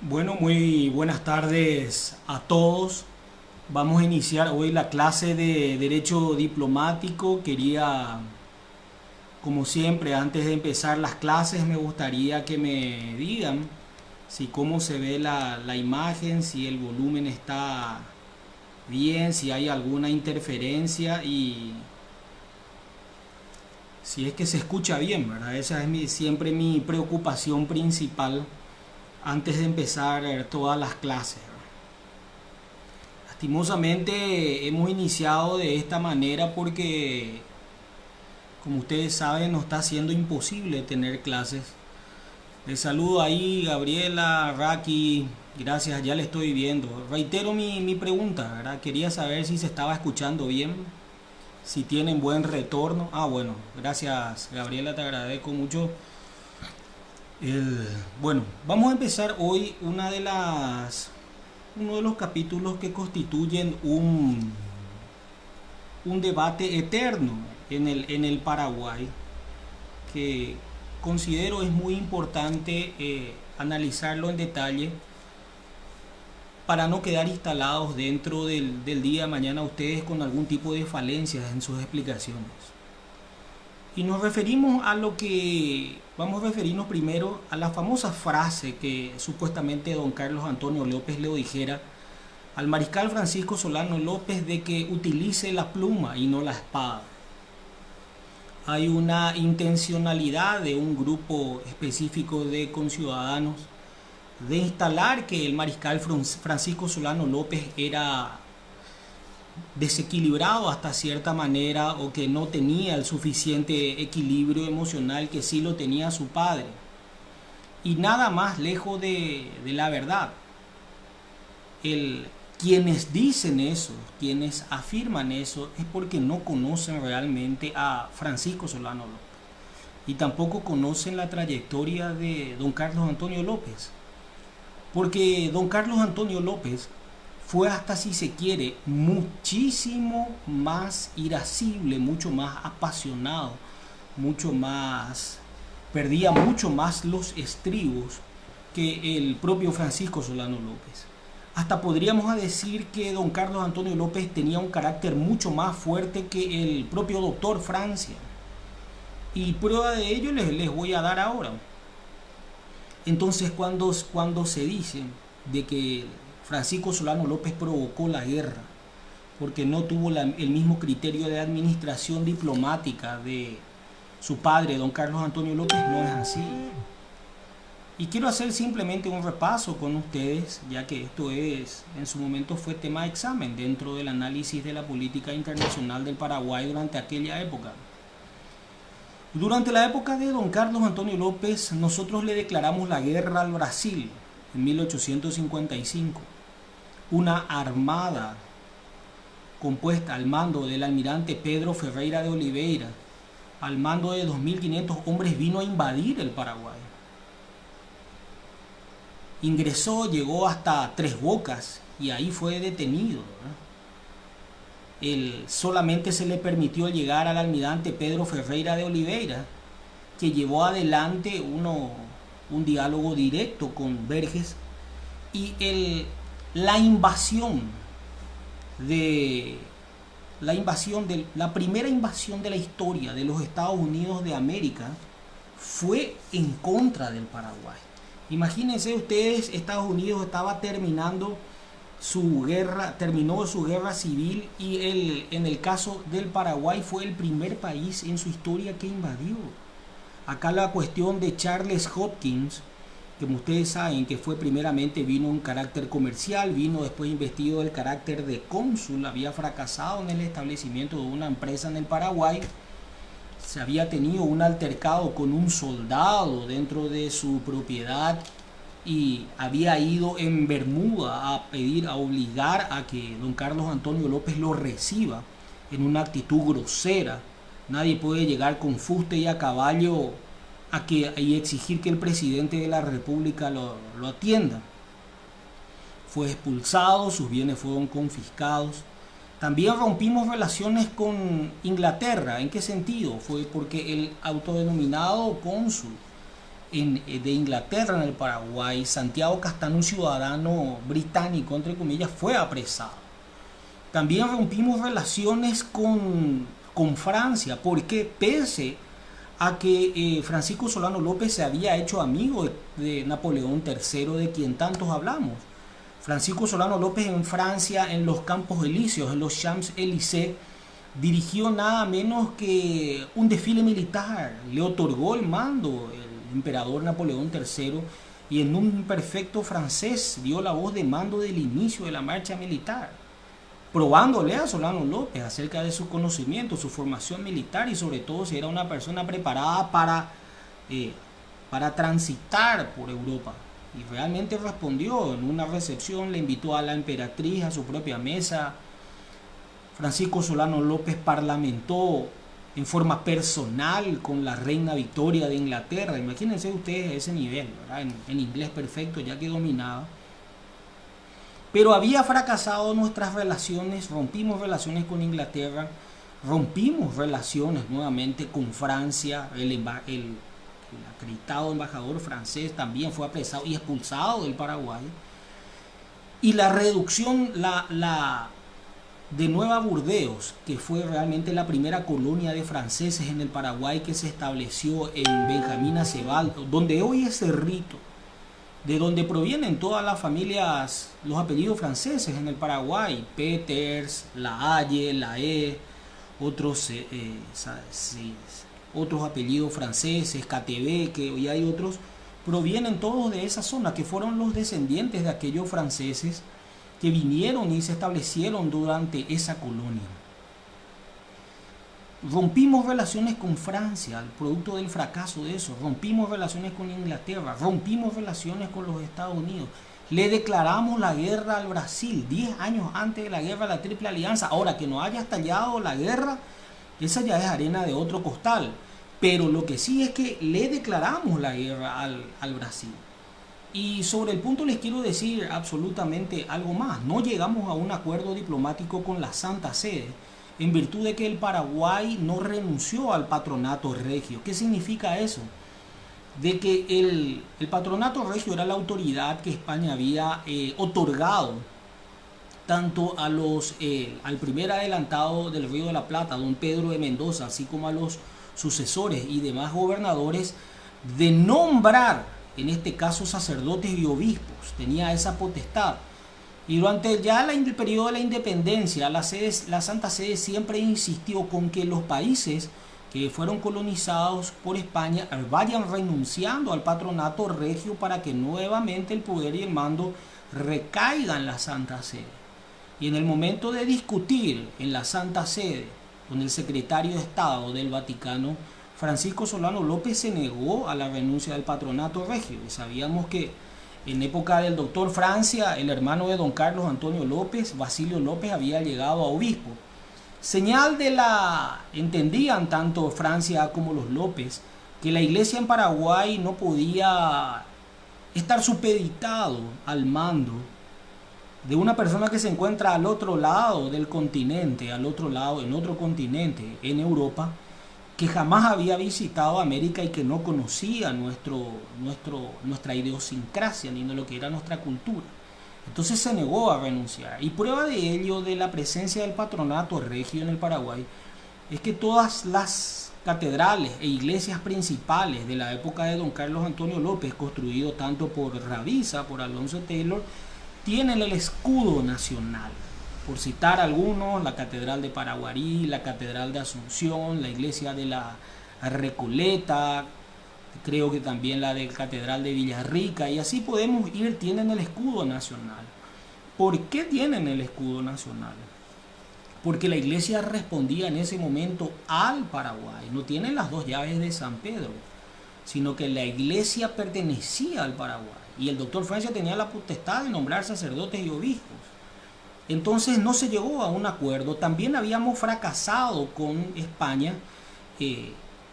Bueno, muy buenas tardes a todos. Vamos a iniciar hoy la clase de Derecho Diplomático. Quería, como siempre, antes de empezar las clases, me gustaría que me digan si cómo se ve la imagen, si el volumen está bien, si hay alguna interferencia y si es que se escucha bien, ¿verdad? Esa es siempre mi preocupación principal antes de empezar todas las clases. Lastimosamente hemos iniciado de esta manera porque, como ustedes saben, nos está siendo imposible tener clases. Les saludo ahí, Gabriela, Raki, gracias, ya le estoy viendo. Reitero mi pregunta, ¿verdad? Quería saber si se estaba escuchando bien, si tienen buen retorno. Bueno, gracias, Gabriela, te agradezco mucho. El, bueno, vamos a empezar hoy uno de los capítulos que constituyen un debate eterno en el Paraguay, que considero es muy importante analizarlo en detalle para no quedar instalados dentro del día de mañana ustedes con algún tipo de falencias en sus explicaciones. Y nos referimos a lo que, vamos a referirnos primero a la famosa frase que supuestamente don Carlos Antonio López le dijera al mariscal Francisco Solano López de que utilice la pluma y no la espada. Hay una intencionalidad de un grupo específico de conciudadanos de instalar que el mariscal Francisco Solano López era desequilibrado hasta cierta manera o que no tenía el suficiente equilibrio emocional que sí lo tenía su padre. Y nada más lejos de la verdad. Quienes dicen eso, quienes afirman eso, es porque no conocen realmente a Francisco Solano López. Y tampoco conocen la trayectoria de don Carlos Antonio López. Porque don Carlos Antonio López fue, hasta si se quiere, muchísimo más irascible, mucho más apasionado, mucho más, perdía mucho más los estribos que el propio Francisco Solano López. Hasta podríamos decir que don Carlos Antonio López tenía un carácter mucho más fuerte que el propio doctor Francia. Y prueba de ello les voy a dar ahora. Entonces, cuando se dice de que Francisco Solano López provocó la guerra porque no tuvo el mismo criterio de administración diplomática de su padre, don Carlos Antonio López, no es así. Y quiero hacer simplemente un repaso con ustedes, ya que esto en su momento fue tema de examen dentro del análisis de la política internacional del Paraguay durante aquella época. Durante la época de don Carlos Antonio López, nosotros le declaramos la guerra al Brasil en 1855. Una armada compuesta al mando del almirante Pedro Ferreira de Oliveira, al mando de 2.500 hombres, vino a invadir el Paraguay. Ingresó, llegó hasta Tres Bocas y ahí fue detenido. Solamente se le permitió llegar al almirante Pedro Ferreira de Oliveira, que llevó adelante un diálogo directo con Verges, y la primera invasión de la historia de los Estados Unidos de América fue en contra del Paraguay. Imagínense ustedes, Estados Unidos estaba terminó su guerra civil, y en el caso del Paraguay fue el primer país en su historia que invadió. Acá la cuestión de Charles Hopkins, que como ustedes saben que vino en carácter comercial, vino después investido del carácter de cónsul, había fracasado en el establecimiento de una empresa en el Paraguay, se había tenido un altercado con un soldado dentro de su propiedad y había ido en Bermuda a obligar a que don Carlos Antonio López lo reciba en una actitud grosera. Nadie puede llegar con fuste y a caballo y exigir que el presidente de la República lo atienda. Fue expulsado, sus bienes fueron confiscados. También rompimos relaciones con Inglaterra. ¿En qué sentido? Fue porque el autodenominado cónsul de Inglaterra en el Paraguay, Santiago Castán, un ciudadano británico, entre comillas, fue apresado. También rompimos relaciones con Francia, porque pese a que Francisco Solano López se había hecho amigo de Napoleón III, de quien tantos hablamos. Francisco Solano López en Francia, en los Campos Elíseos, en los Champs-Élysées, dirigió nada menos que un desfile militar, le otorgó el mando el emperador Napoleón III y en un perfecto francés dio la voz de mando del inicio de la marcha militar, probándole a Solano López acerca de su conocimiento, su formación militar y sobre todo si era una persona preparada para transitar por Europa. Y realmente respondió en una recepción, le invitó a la emperatriz a su propia mesa. Francisco Solano López parlamentó en forma personal con la reina Victoria de Inglaterra. Imagínense ustedes ese nivel, ¿verdad? En inglés perfecto, ya que dominaba. Pero había fracasado nuestras relaciones, rompimos relaciones con Inglaterra, rompimos relaciones nuevamente con Francia. El acreditado embajador francés también fue apresado y expulsado del Paraguay. Y la reducción, de Nueva Burdeos, que fue realmente la primera colonia de franceses en el Paraguay que se estableció en Benjamín Acebal, donde hoy es Cerrito, de donde provienen todas las familias, los apellidos franceses en el Paraguay, Peters, La Haye, Lae, otros apellidos franceses, KTB, que hoy hay otros, provienen todos de esa zona, que fueron los descendientes de aquellos franceses que vinieron y se establecieron durante esa colonia. Rompimos relaciones con Francia, el producto del fracaso de eso. Rompimos relaciones con Inglaterra, rompimos relaciones con los Estados Unidos. Le declaramos la guerra al Brasil 10 años antes de la guerra de la Triple Alianza. Ahora, que no haya estallado la guerra, esa ya es arena de otro costal. Pero lo que sí es que le declaramos la guerra al Brasil. Y sobre el punto les quiero decir absolutamente algo más. No llegamos a un acuerdo diplomático con la Santa Sede en virtud de que el Paraguay no renunció al patronato regio. ¿Qué significa eso? De que el patronato regio era la autoridad que España había otorgado tanto a al primer adelantado del Río de la Plata, don Pedro de Mendoza, así como a los sucesores y demás gobernadores, de nombrar en este caso sacerdotes y obispos. Tenía esa potestad. Y durante ya el periodo de la independencia, la Santa Sede siempre insistió con que los países que fueron colonizados por España vayan renunciando al patronato regio para que nuevamente el poder y el mando recaigan en la Santa Sede. Y en el momento de discutir en la Santa Sede con el secretario de Estado del Vaticano, Francisco Solano López se negó a la renuncia del patronato regio. Y sabíamos que en época del doctor Francia, el hermano de don Carlos Antonio López, Basilio López, había llegado a obispo. Señal entendían tanto Francia como los López, que la iglesia en Paraguay no podía estar supeditado al mando de una persona que se encuentra al otro lado del continente, en otro continente, en Europa, que jamás había visitado América y que no conocía nuestra idiosincrasia ni de lo que era nuestra cultura. Entonces se negó a renunciar. Y prueba de ello, de la presencia del patronato regio en el Paraguay, es que todas las catedrales e iglesias principales de la época de don Carlos Antonio López, construido tanto por Rabiza, por Alonso Taylor, tienen el escudo nacional. Por citar algunos, la Catedral de Paraguarí, la Catedral de Asunción, la Iglesia de la Recoleta, creo que también la de Catedral de Villarrica, y así podemos ir, tienen el escudo nacional. ¿Por qué tienen el escudo nacional? Porque la iglesia respondía en ese momento al Paraguay. No tienen las dos llaves de San Pedro, sino que la iglesia pertenecía al Paraguay. Y el doctor Francia tenía la potestad de nombrar sacerdotes y obispos. Entonces no se llegó a un acuerdo. También habíamos fracasado con España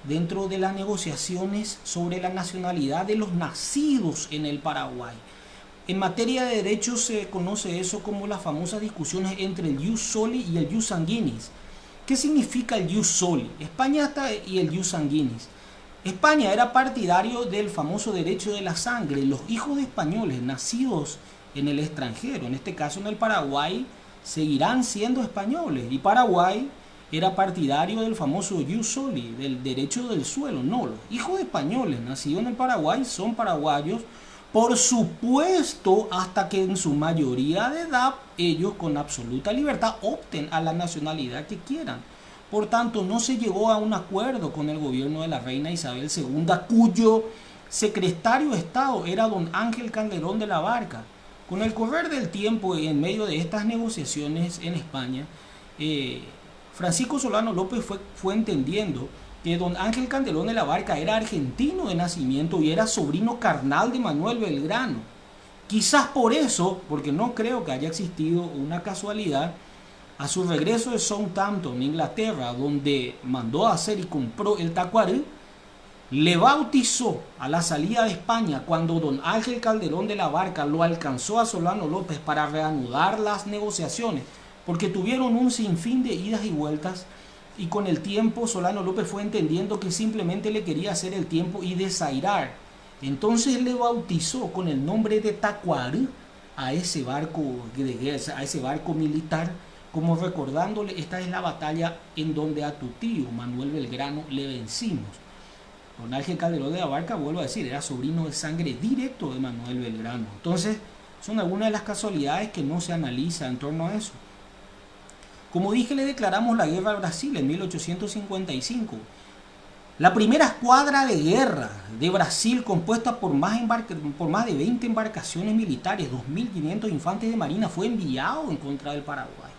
dentro de las negociaciones sobre la nacionalidad de los nacidos en el Paraguay. En materia de derechos se conoce eso como las famosas discusiones entre el ius soli y el ius sanguinis. ¿Qué significa el ius soli? España está y el ius sanguinis. España era partidario del famoso derecho de la sangre. Los hijos de españoles nacidos en el extranjero, en este caso en el Paraguay, seguirán siendo españoles. Y Paraguay era partidario del famoso jus soli, del derecho del suelo. No, los hijos de españoles nacidos en el Paraguay son paraguayos, por supuesto, hasta que en su mayoría de edad ellos con absoluta libertad opten a la nacionalidad que quieran. Por tanto, no se llegó a un acuerdo con el gobierno de la reina Isabel II, cuyo secretario de Estado era don Ángel Calderón de la Barca. Con el correr del tiempo y en medio de estas negociaciones en España, Francisco Solano López fue entendiendo que don Ángel Calderón de la Barca era argentino de nacimiento y era sobrino carnal de Manuel Belgrano. Quizás por eso, porque no creo que haya existido una casualidad, a su regreso de Southampton, Inglaterra, donde mandó a hacer y compró el Tacuary, le bautizó a la salida de España cuando don Ángel Calderón de la Barca lo alcanzó a Solano López para reanudar las negociaciones, porque tuvieron un sinfín de idas y vueltas, y con el tiempo Solano López fue entendiendo que simplemente le quería hacer el tiempo y desairar. Entonces le bautizó con el nombre de Tacuary a ese barco de guerra, a ese barco militar, como recordándole, esta es la batalla en donde a tu tío Manuel Belgrano le vencimos. Don Ángel Calderón de la Barca, vuelvo a decir, era sobrino de sangre directo de Manuel Belgrano. Entonces, son algunas de las casualidades que no se analiza en torno a eso. Como dije, le declaramos la guerra al Brasil en 1855. La primera escuadra de guerra de Brasil, compuesta por más de 20 embarcaciones militares, 2.500 infantes de marina, fue enviado en contra del Paraguay.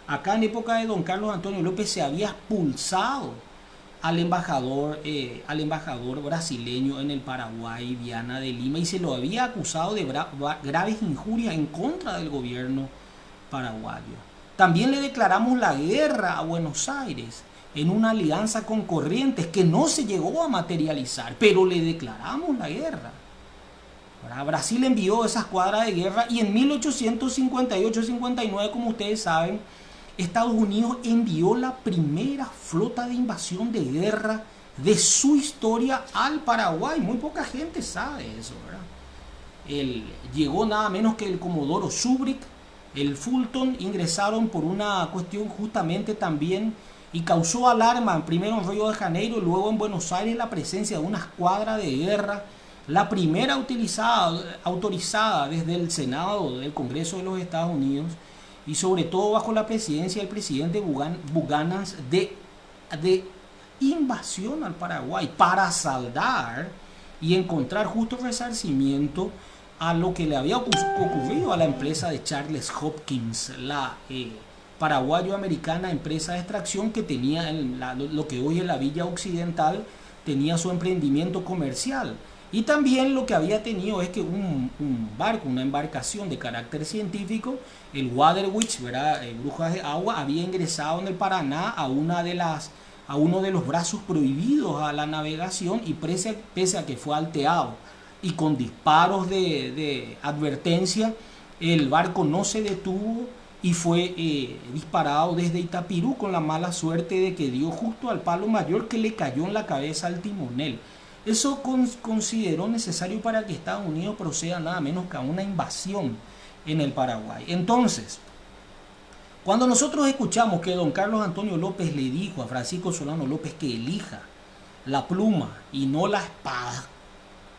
Acá en época de don Carlos Antonio López se había expulsado al embajador brasileño en el Paraguay, Viana de Lima, y se lo había acusado de graves injurias en contra del gobierno paraguayo. También le declaramos la guerra a Buenos Aires en una alianza con Corrientes que no se llegó a materializar, pero le declaramos la guerra. Brasil envió esa escuadra de guerra y en 1858-59, como ustedes saben, Estados Unidos envió la primera flota de invasión de guerra de su historia al Paraguay. Muy poca gente sabe eso, ¿verdad? Llegó nada menos que el Comodoro Zurich, el Fulton, ingresaron por una cuestión justamente también y causó alarma, primero en Río de Janeiro y luego en Buenos Aires, la presencia de una escuadra de guerra, la primera autorizada desde el Senado del Congreso de los Estados Unidos, y sobre todo bajo la presidencia del presidente Buchanan, de invasión al Paraguay para saldar y encontrar justo resarcimiento a lo que le había ocurrido a la empresa de Charles Hopkins, la paraguayo-americana empresa de extracción que tenía lo que hoy es la Villa Occidental, tenía su emprendimiento comercial. Y también lo que había tenido es que un barco, una embarcación de carácter científico, el Waterwitch, ¿verdad? Brujas de Agua, había ingresado en el Paraná a uno de los brazos prohibidos a la navegación, y pese a que fue alteado y con disparos de advertencia, el barco no se detuvo y fue disparado desde Itapirú, con la mala suerte de que dio justo al palo mayor que le cayó en la cabeza al timonel. Eso consideró necesario para que Estados Unidos proceda nada menos que a una invasión en el Paraguay. Entonces, cuando nosotros escuchamos que don Carlos Antonio López le dijo a Francisco Solano López que elija la pluma y no la espada,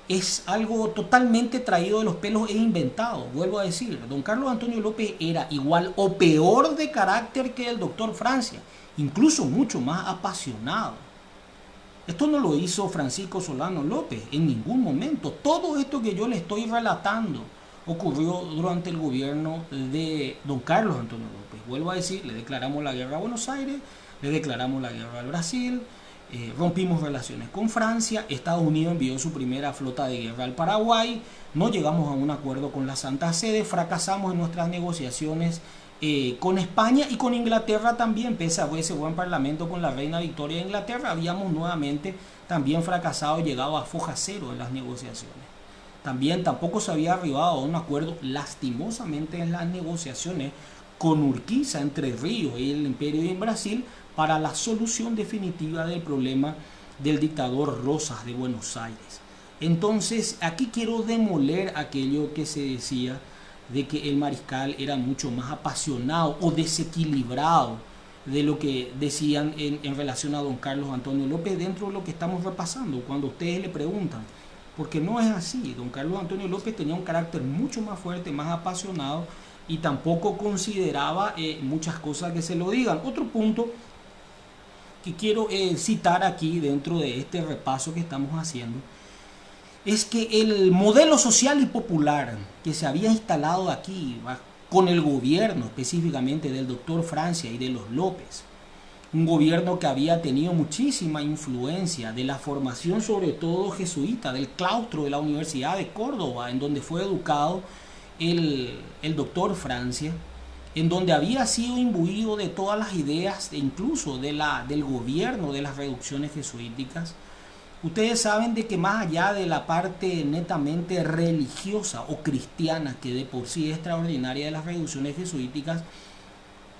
es algo totalmente traído de los pelos e inventado. Vuelvo a decir, don Carlos Antonio López era igual o peor de carácter que el doctor Francia, incluso mucho más apasionado. Esto no lo hizo Francisco Solano López en ningún momento. Todo esto que yo le estoy relatando ocurrió durante el gobierno de don Carlos Antonio López. Vuelvo a decir, le declaramos la guerra a Buenos Aires, le declaramos la guerra al Brasil, rompimos relaciones con Francia, Estados Unidos envió su primera flota de guerra al Paraguay, no llegamos a un acuerdo con la Santa Sede, fracasamos en nuestras negociaciones con España y con Inglaterra también, pese a ese buen parlamento con la reina Victoria de Inglaterra, habíamos nuevamente también fracasado y llegado a foja cero en las negociaciones. Tampoco se había arribado a un acuerdo, lastimosamente, en las negociaciones con Urquiza, Entre Ríos y el Imperio y en Brasil, para la solución definitiva del problema del dictador Rosas de Buenos Aires. Entonces, aquí quiero demoler aquello que se decía de que el mariscal era mucho más apasionado o desequilibrado de lo que decían en relación a don Carlos Antonio López dentro de lo que estamos repasando, cuando ustedes le preguntan, porque no es así. Don Carlos Antonio López tenía un carácter mucho más fuerte, más apasionado, y tampoco consideraba muchas cosas que se lo digan. Otro punto que quiero citar aquí dentro de este repaso que estamos haciendo es que el modelo social y popular que se había instalado aquí con el gobierno específicamente del doctor Francia y de los López, un gobierno que había tenido muchísima influencia de la formación sobre todo jesuita, del claustro de la Universidad de Córdoba, en donde fue educado el doctor Francia, en donde había sido imbuido de todas las ideas, incluso del gobierno de las reducciones jesuíticas. Ustedes saben de que más allá de la parte netamente religiosa o cristiana, que de por sí es extraordinaria de las reducciones jesuíticas,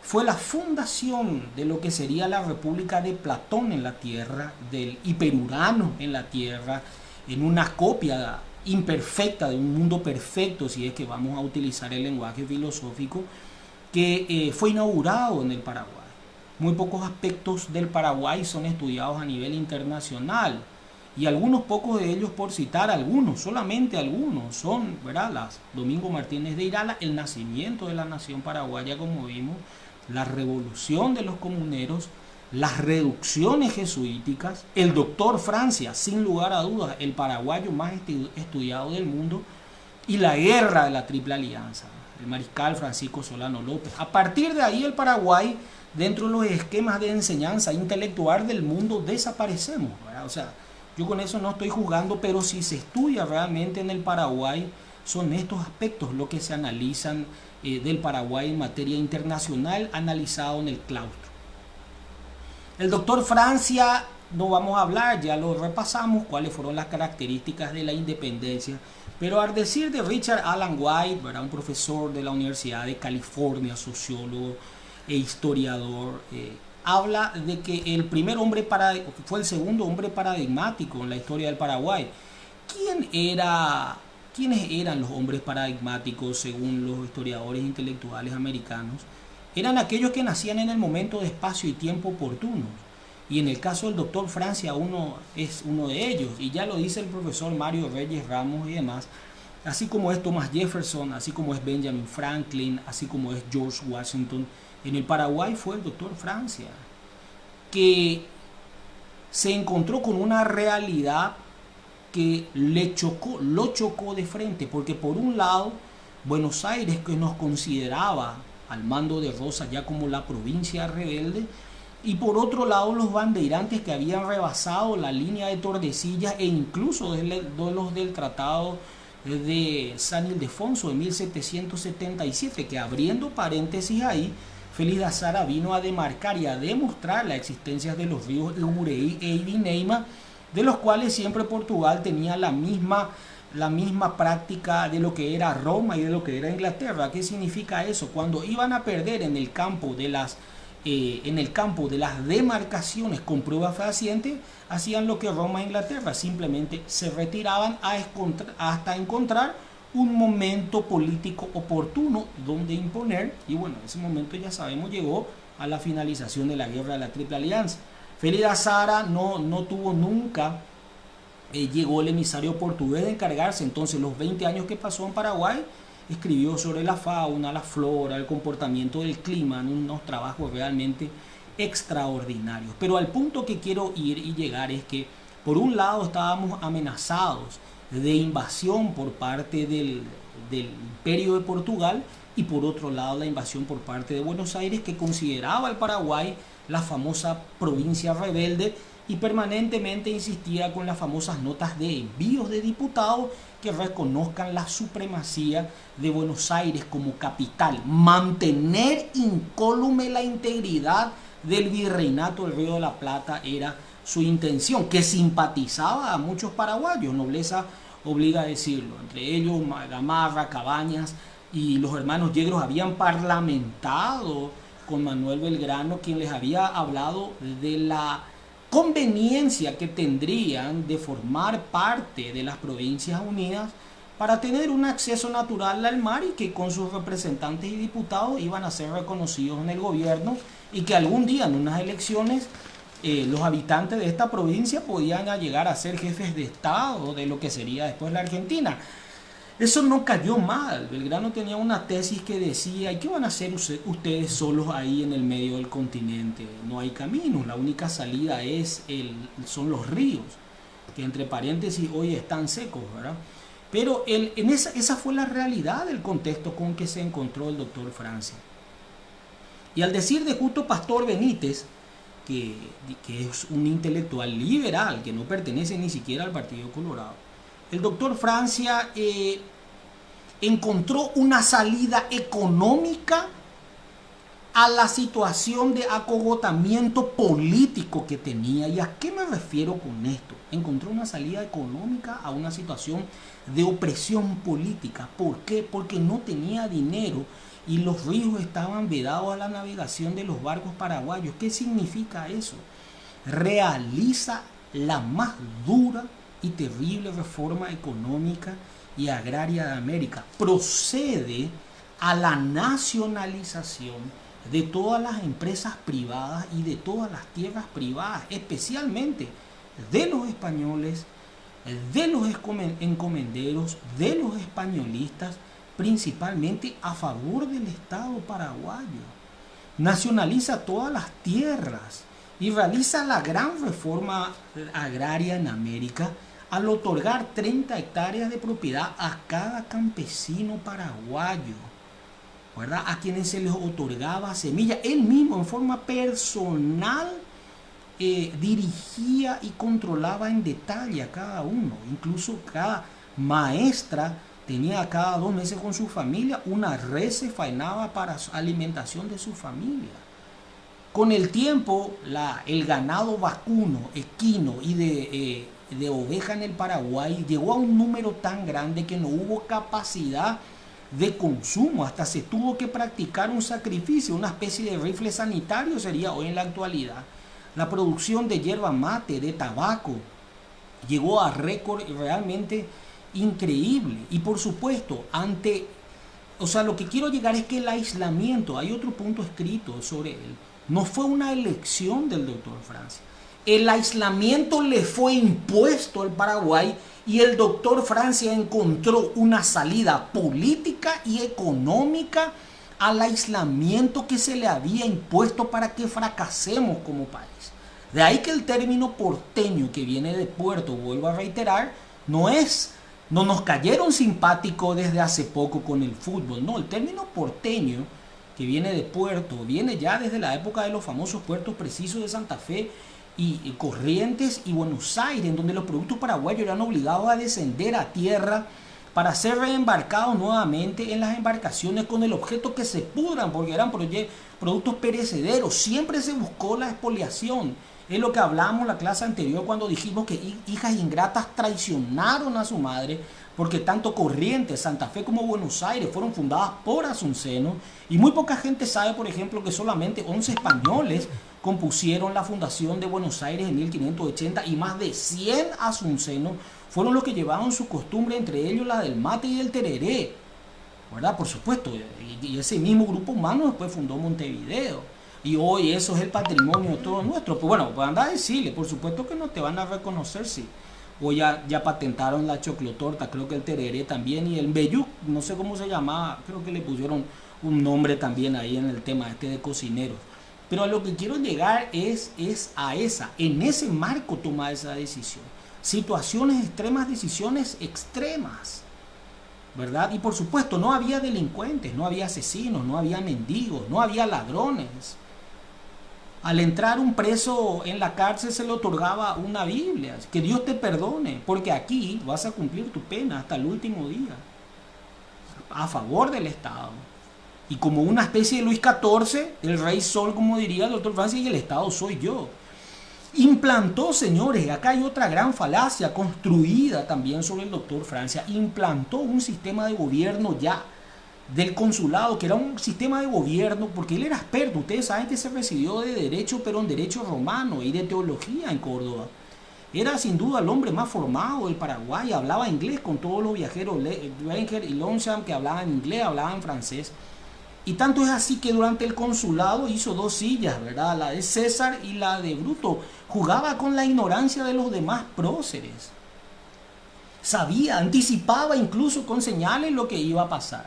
fue la fundación de lo que sería la República de Platón en la tierra, del hiperurano en la tierra, en una copia imperfecta de un mundo perfecto, si es que vamos a utilizar el lenguaje filosófico, que fue inaugurado en el Paraguay. Muy pocos aspectos del Paraguay son estudiados a nivel internacional, y algunos pocos de ellos, por citar algunos, solamente algunos, son, ¿verdad?, las Domingo Martínez de Irala, el nacimiento de la nación paraguaya, como vimos, la revolución de los comuneros, las reducciones jesuíticas, el doctor Francia, sin lugar a dudas, el paraguayo más estudiado del mundo, y la guerra de la Triple Alianza, el mariscal Francisco Solano López. A partir de ahí el Paraguay, dentro de los esquemas de enseñanza intelectual del mundo, desaparecemos, ¿verdad? O sea, yo con eso no estoy juzgando, pero si se estudia realmente en el Paraguay, son estos aspectos los que se analizan del Paraguay en materia internacional, analizado en el claustro. El doctor Francia, no vamos a hablar, ya lo repasamos, cuáles fueron las características de la independencia, pero al decir de Richard Alan White, ¿verdad?, un profesor de la Universidad de California, sociólogo e historiador, habla de que el primer hombre fue el segundo hombre paradigmático en la historia del Paraguay. ¿Quiénes eran los hombres paradigmáticos según los historiadores intelectuales americanos? Eran aquellos que nacían en el momento de espacio y tiempo oportuno. Y en el caso del doctor Francia es uno de ellos, y ya lo dice el profesor Mario Reyes Ramos y demás, así como es Thomas Jefferson, así como es Benjamin Franklin, así como es George Washington. En el Paraguay fue el doctor Francia, que se encontró con una realidad que lo chocó de frente, porque por un lado, Buenos Aires, que nos consideraba al mando de Rosas ya como la provincia rebelde, y por otro lado los bandeirantes que habían rebasado la línea de Tordesillas e incluso de los del Tratado de San Ildefonso de 1777, que, abriendo paréntesis ahí, Félix de Azara vino a demarcar y a demostrar la existencia de los ríos Ureí e Idineima, de los cuales siempre Portugal tenía la misma práctica de lo que era Roma y de lo que era Inglaterra. ¿Qué significa eso? Cuando iban a perder en el campo de las demarcaciones con pruebas fehacientes, hacían lo que Roma e Inglaterra, simplemente se retiraban hasta encontrar un momento político oportuno donde imponer, y bueno, ese momento ya sabemos llegó a la finalización de la guerra de la Triple Alianza. Félix de Azara no tuvo nunca, llegó el emisario portugués de encargarse, entonces los 20 años que pasó en Paraguay, escribió sobre la fauna, la flora, el comportamiento del clima, en unos trabajos realmente extraordinarios. Pero al punto que quiero ir y llegar es que, por un lado, estábamos amenazados de invasión por parte del Imperio de Portugal, y por otro lado la invasión por parte de Buenos Aires, que consideraba al Paraguay la famosa provincia rebelde y permanentemente insistía con las famosas notas de envíos de diputados que reconozcan la supremacía de Buenos Aires como capital, mantener incólume la integridad del virreinato del Río de la Plata era su intención, que simpatizaba a muchos paraguayos, nobleza obliga a decirlo, entre ellos Gamarra, Cabañas y los hermanos Yegros habían parlamentado con Manuel Belgrano, quien les había hablado de la conveniencia que tendrían de formar parte de las Provincias Unidas para tener un acceso natural al mar y que con sus representantes y diputados iban a ser reconocidos en el gobierno y que algún día en unas elecciones los habitantes de esta provincia podían llegar a ser jefes de Estado de lo que sería después la Argentina. Eso no cayó mal. Belgrano tenía una tesis que decía: ¿y qué van a hacer ustedes solos ahí en el medio del continente? No hay caminos, la única salida son los ríos, que entre paréntesis hoy están secos, ¿verdad? Pero esa fue la realidad del contexto con que se encontró el doctor Francia. Y al decir de Justo Pastor Benítez, que es un intelectual liberal, que no pertenece ni siquiera al Partido Colorado, el doctor Francia encontró una salida económica a la situación de acogotamiento político que tenía. ¿Y a qué me refiero con esto? Encontró una salida económica a una situación de opresión política. ¿Por qué? Porque no tenía dinero y los ríos estaban vedados a la navegación de los barcos paraguayos. ¿Qué significa eso? Realiza la más dura y terrible reforma económica y agraria de América. Procede a la nacionalización de todas las empresas privadas y de todas las tierras privadas, especialmente de los españoles, de los encomenderos, de los españolistas, principalmente a favor del Estado paraguayo. Nacionaliza todas las tierras y realiza la gran reforma agraria en América al otorgar 30 hectáreas de propiedad a cada campesino paraguayo, ¿verdad? A quienes se les otorgaba semilla. Él mismo en forma personal dirigía y controlaba en detalle a cada uno. Incluso cada maestra tenía cada 2 meses con su familia una res, se faenaba para alimentación de su familia. Con el tiempo, el ganado vacuno, equino y de oveja en el Paraguay llegó a un número tan grande que no hubo capacidad de consumo. Hasta se tuvo que practicar un sacrificio, una especie de rifle sanitario sería hoy en la actualidad. La producción de yerba mate, de tabaco, llegó a récord realmente increíble. Y por supuesto, lo que quiero llegar es que el aislamiento, hay otro punto escrito sobre él, no fue una elección del doctor Francia. El aislamiento le fue impuesto al Paraguay y el doctor Francia encontró una salida política y económica al aislamiento que se le había impuesto para que fracasemos como país. De ahí que el término porteño, que viene de puerto, vuelvo a reiterar, no nos cayeron simpáticos desde hace poco con el fútbol. No, el término porteño, que viene de puerto, viene ya desde la época de los famosos puertos precisos de Santa Fe y Corrientes y Buenos Aires, en donde los productos paraguayos eran obligados a descender a tierra para ser reembarcados nuevamente en las embarcaciones con el objeto que se pudran, porque eran productos perecederos. Siempre se buscó la expoliación. Es lo que hablamos en la clase anterior cuando dijimos que hijas ingratas traicionaron a su madre, porque tanto Corrientes, Santa Fe como Buenos Aires fueron fundadas por asuncenos, y muy poca gente sabe, por ejemplo, que solamente 11 españoles compusieron la fundación de Buenos Aires en 1580 y más de 100 asuncenos fueron los que llevaban su costumbre, entre ellos la del mate y del tereré, ¿verdad? Por supuesto, y ese mismo grupo humano después fundó Montevideo. Y hoy eso es el patrimonio todo nuestro. Pues bueno, pues anda a decirle, por supuesto que no te van a reconocer si hoy ya patentaron la choclotorta, creo que el tereré también, y el mbejú, no sé cómo se llamaba, creo que le pusieron un nombre también ahí en el tema de cocineros. Pero a lo que quiero llegar es en ese marco toma esa decisión. Situaciones extremas, decisiones extremas, ¿verdad? Y por supuesto no había delincuentes, no había asesinos, no había mendigos, no había ladrones. Al entrar un preso en la cárcel se le otorgaba una Biblia, que Dios te perdone, porque aquí vas a cumplir tu pena hasta el último día, a favor del Estado. Y como una especie de Luis XIV, el rey sol, como diría el doctor Francis, y el Estado soy yo. Implantó, señores, acá hay otra gran falacia construida también sobre el doctor Francia, implantó un sistema de gobierno ya del consulado, que era un sistema de gobierno, porque él era experto. Ustedes saben que se recibió de derecho, pero en derecho romano y de teología en Córdoba. Era sin duda el hombre más formado del Paraguay, hablaba inglés con todos los viajeros, Wenger y Longchamp, que hablaban inglés, hablaban francés. Y tanto es así que durante el consulado hizo dos sillas, ¿verdad? La de César y la de Bruto. Jugaba con la ignorancia de los demás próceres. Sabía, anticipaba incluso con señales lo que iba a pasar.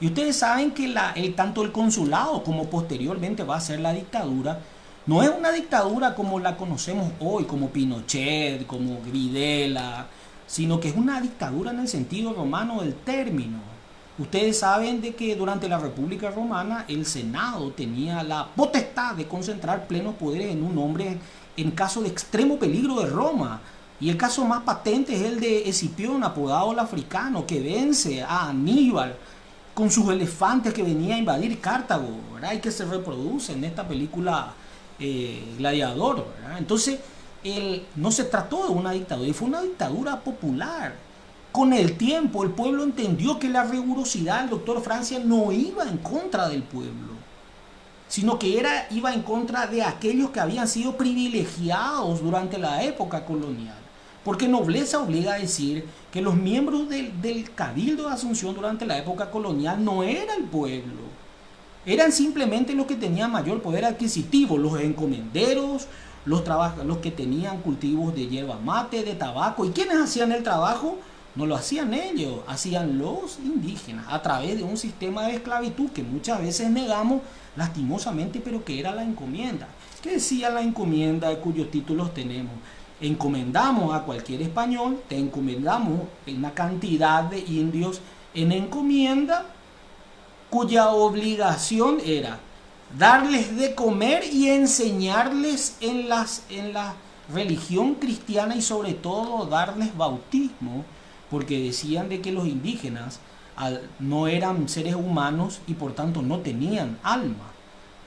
Y ustedes saben que tanto el consulado como posteriormente va a ser la dictadura, no es una dictadura como la conocemos hoy, como Pinochet, como Videla, sino que es una dictadura en el sentido romano del término. Ustedes saben de que durante la República Romana el Senado tenía la potestad de concentrar plenos poderes en un hombre en caso de extremo peligro de Roma. Y el caso más patente es el de Escipión, apodado el africano, que vence a Aníbal con sus elefantes que venía a invadir Cartago, ¿verdad? Y que se reproduce en esta película Gladiador, ¿verdad? Entonces, no se trató de una dictadura, fue una dictadura popular. Con el tiempo, el pueblo entendió que la rigurosidad del doctor Francia no iba en contra del pueblo, sino que iba en contra de aquellos que habían sido privilegiados durante la época colonial. Porque nobleza obliga a decir que los miembros del Cabildo de Asunción durante la época colonial no era el pueblo. Eran simplemente los que tenían mayor poder adquisitivo, los encomenderos, los que tenían cultivos de yerba mate, de tabaco. ¿Y quiénes hacían el trabajo? No lo hacían ellos, hacían los indígenas a través de un sistema de esclavitud que muchas veces negamos lastimosamente, pero que era la encomienda. ¿Qué decía la encomienda cuyos títulos tenemos? Encomendamos a cualquier español, te encomendamos una cantidad de indios en encomienda cuya obligación era darles de comer y enseñarles en la religión cristiana y sobre todo darles bautismo, porque decían de que los indígenas no eran seres humanos y por tanto no tenían alma.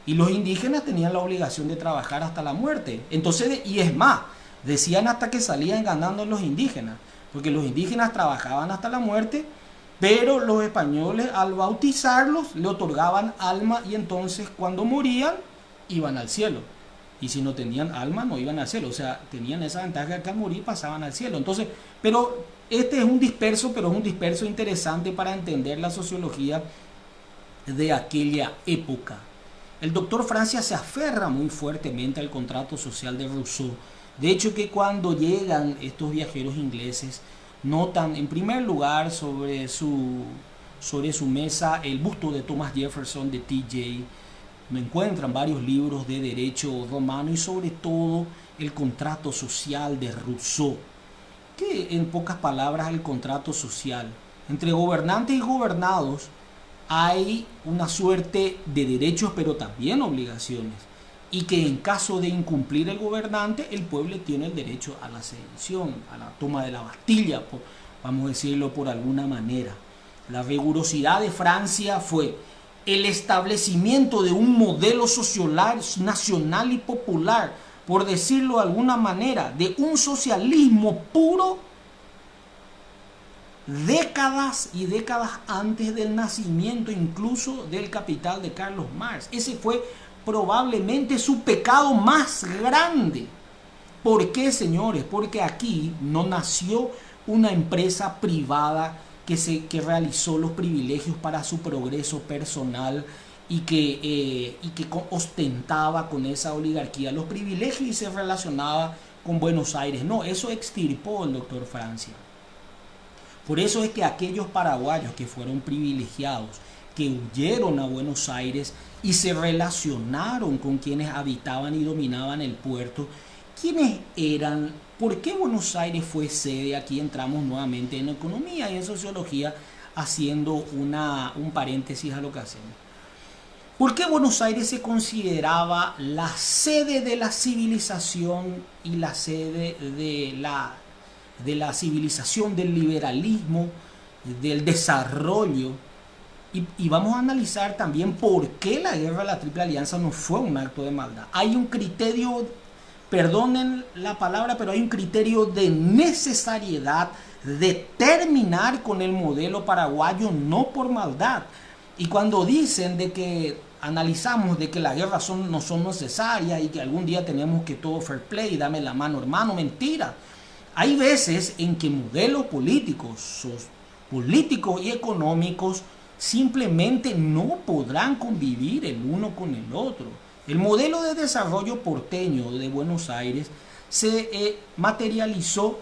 Y los indígenas tenían la obligación de trabajar hasta la muerte. Entonces, y es más, decían hasta que salían ganando los indígenas, porque los indígenas trabajaban hasta la muerte, pero los españoles al bautizarlos le otorgaban alma y entonces cuando morían iban al cielo. Y si no tenían alma no iban al cielo, o sea, tenían esa ventaja que al morir pasaban al cielo. Entonces, pero este es un disperso, pero es un disperso interesante para entender la sociología de aquella época. El doctor Francia se aferra muy fuertemente al contrato social de Rousseau. De hecho, que cuando llegan estos viajeros ingleses, notan en primer lugar sobre su mesa el busto de Thomas Jefferson de T.J. Me encuentran varios libros de derecho romano y sobre todo el contrato social de Rousseau. Que en pocas palabras el contrato social entre gobernantes y gobernados hay una suerte de derechos pero también obligaciones, y que en caso de incumplir el gobernante el pueblo tiene el derecho a la sedición, a la toma de la Bastilla, vamos a decirlo por alguna manera. La rigurosidad de Francia fue el establecimiento de un modelo social, nacional y popular, por decirlo de alguna manera, de un socialismo puro décadas y décadas antes del nacimiento incluso del Capital de Carlos Marx. Ese fue probablemente su pecado más grande. ¿Por qué, señores? Porque aquí no nació una empresa privada que realizó los privilegios para su progreso personal y que ostentaba con esa oligarquía los privilegios y se relacionaba con Buenos Aires. No, eso extirpó el doctor Francia. Por eso es que aquellos paraguayos que fueron privilegiados, que huyeron a Buenos Aires y se relacionaron con quienes habitaban y dominaban el puerto, ¿quiénes eran? ¿Por qué Buenos Aires fue sede? Aquí entramos nuevamente en economía y en sociología, haciendo un paréntesis a lo que hacemos. ¿Por qué Buenos Aires se consideraba la sede de la civilización y la sede de la civilización, del liberalismo, del desarrollo? Y vamos a analizar también por qué la guerra de la Triple Alianza no fue un acto de maldad. Hay un criterio, perdonen la palabra, pero hay un criterio de necesariedad de terminar con el modelo paraguayo, no por maldad. Y cuando dicen de que analizamos de que las guerras no son necesarias y que algún día tenemos que todo fair play, dame la mano hermano, mentira. Hay veces en que modelos políticos y económicos simplemente no podrán convivir el uno con el otro. El modelo de desarrollo porteño de Buenos Aires se materializó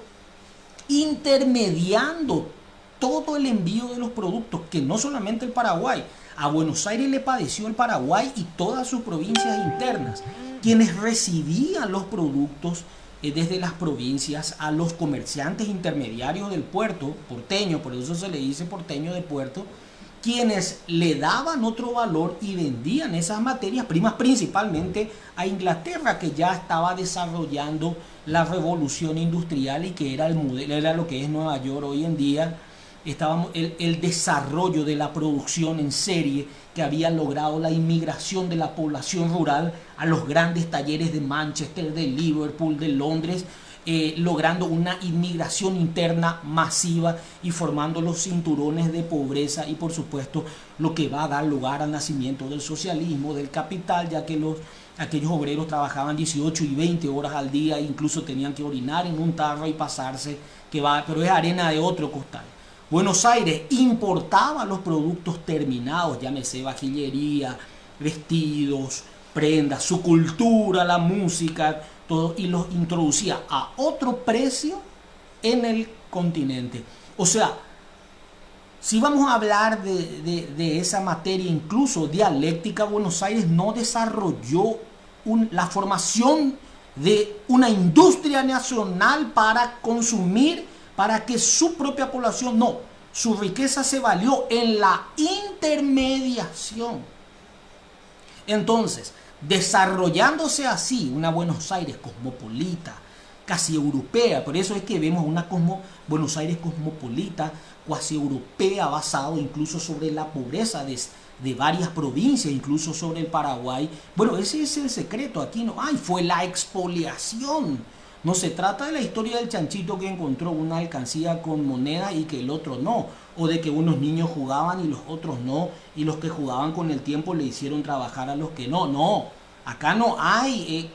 intermediando todo el envío de los productos, que no solamente el Paraguay, a Buenos Aires le padeció el Paraguay y todas sus provincias internas, quienes recibían los productos desde las provincias a los comerciantes intermediarios del puerto porteño, por eso se le dice porteño de puerto, quienes le daban otro valor y vendían esas materias primas principalmente a Inglaterra, que ya estaba desarrollando la revolución industrial y que era el modelo, era lo que es Nueva York hoy en día. Estábamos el desarrollo de la producción en serie que había logrado la inmigración de la población rural a los grandes talleres de Manchester, de Liverpool, de Londres, logrando una inmigración interna masiva y formando los cinturones de pobreza y por supuesto lo que va a dar lugar al nacimiento del socialismo, del capital, ya que aquellos obreros trabajaban 18 y 20 horas al día e incluso tenían que orinar en un tarro y pasarse, pero es arena de otro costal. Buenos Aires importaba los productos terminados, llámese vajillería, vestidos, prendas, su cultura, la música, todo, y los introducía a otro precio en el continente. O sea, si vamos a hablar de esa materia, incluso dialéctica, Buenos Aires no desarrolló la formación de una industria nacional para consumir, para que su propia población, no, su riqueza se valió en la intermediación. Entonces, desarrollándose así una Buenos Aires cosmopolita, casi europea, por eso es que vemos una Buenos Aires cosmopolita, cuasi europea, basado incluso sobre la pobreza de varias provincias, incluso sobre el Paraguay. Bueno, ese es el secreto, aquí no hay, fue la expoliación. No se trata de la historia del chanchito que encontró una alcancía con moneda y que el otro no, o de que unos niños jugaban y los otros no, y los que jugaban con el tiempo le hicieron trabajar a los que no. No, acá no hay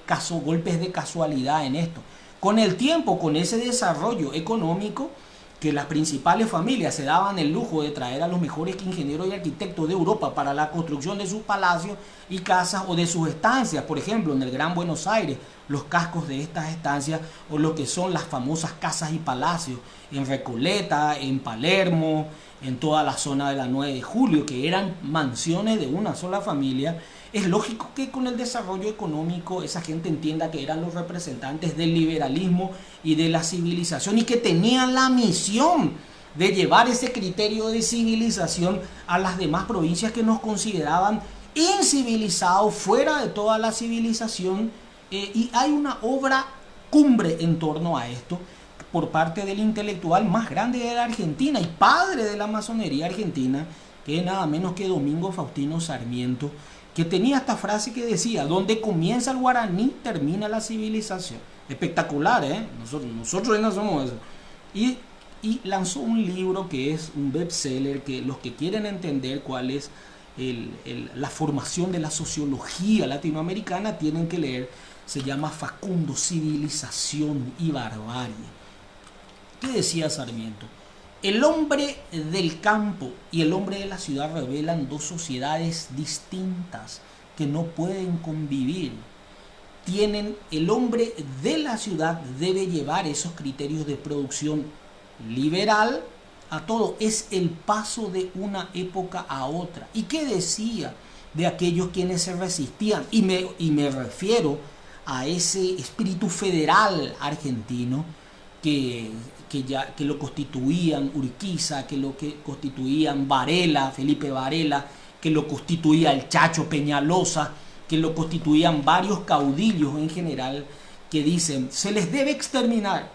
golpes de casualidad en esto. Con el tiempo, con ese desarrollo económico, que las principales familias se daban el lujo de traer a los mejores ingenieros y arquitectos de Europa para la construcción de sus palacios y casas o de sus estancias, por ejemplo, en el Gran Buenos Aires, los cascos de estas estancias o lo que son las famosas casas y palacios en Recoleta, en Palermo, en toda la zona de la 9 de Julio, que eran mansiones de una sola familia. Es lógico que con el desarrollo económico esa gente entienda que eran los representantes del liberalismo y de la civilización y que tenían la misión de llevar ese criterio de civilización a las demás provincias que nos consideraban incivilizados, fuera de toda la civilización. Y hay una obra cumbre en torno a esto por parte del intelectual más grande de la Argentina y padre de la masonería argentina, que es nada menos que Domingo Faustino Sarmiento, que tenía esta frase que decía: donde comienza el guaraní, termina la civilización. Espectacular, ¿eh? Nosotros no somos eso. Y lanzó un libro que es un bestseller, que los que quieren entender cuál es la formación de la sociología latinoamericana tienen que leer. Se llama Facundo, Civilización y Barbarie. ¿Qué decía Sarmiento? El hombre del campo y el hombre de la ciudad revelan dos sociedades distintas que no pueden convivir. El hombre de la ciudad debe llevar esos criterios de producción liberal a todo. Es el paso de una época a otra. ¿Y qué decía de aquellos quienes se resistían? Y me refiero a ese espíritu federal argentino que lo constituían Urquiza, que lo que constituían Varela, Felipe Varela, que lo constituía el Chacho Peñalosa, que lo constituían varios caudillos en general, que dicen: se les debe exterminar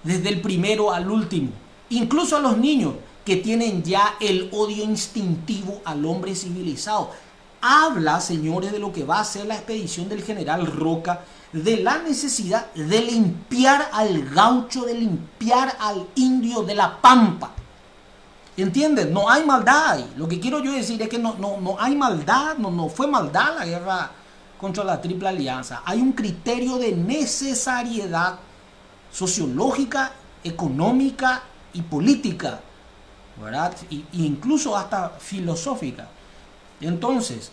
desde el primero al último, incluso a los niños que tienen ya el odio instintivo al hombre civilizado. Habla, señores, de lo que va a ser la expedición del general Roca, de la necesidad de limpiar al gaucho, de limpiar al indio de la pampa. ¿Entiendes? No hay maldad ahí. Lo que quiero yo decir es que no hay maldad, no fue maldad la guerra contra la Triple Alianza. Hay un criterio de necesariedad sociológica, económica y política, ¿verdad? Y incluso hasta filosófica. Entonces,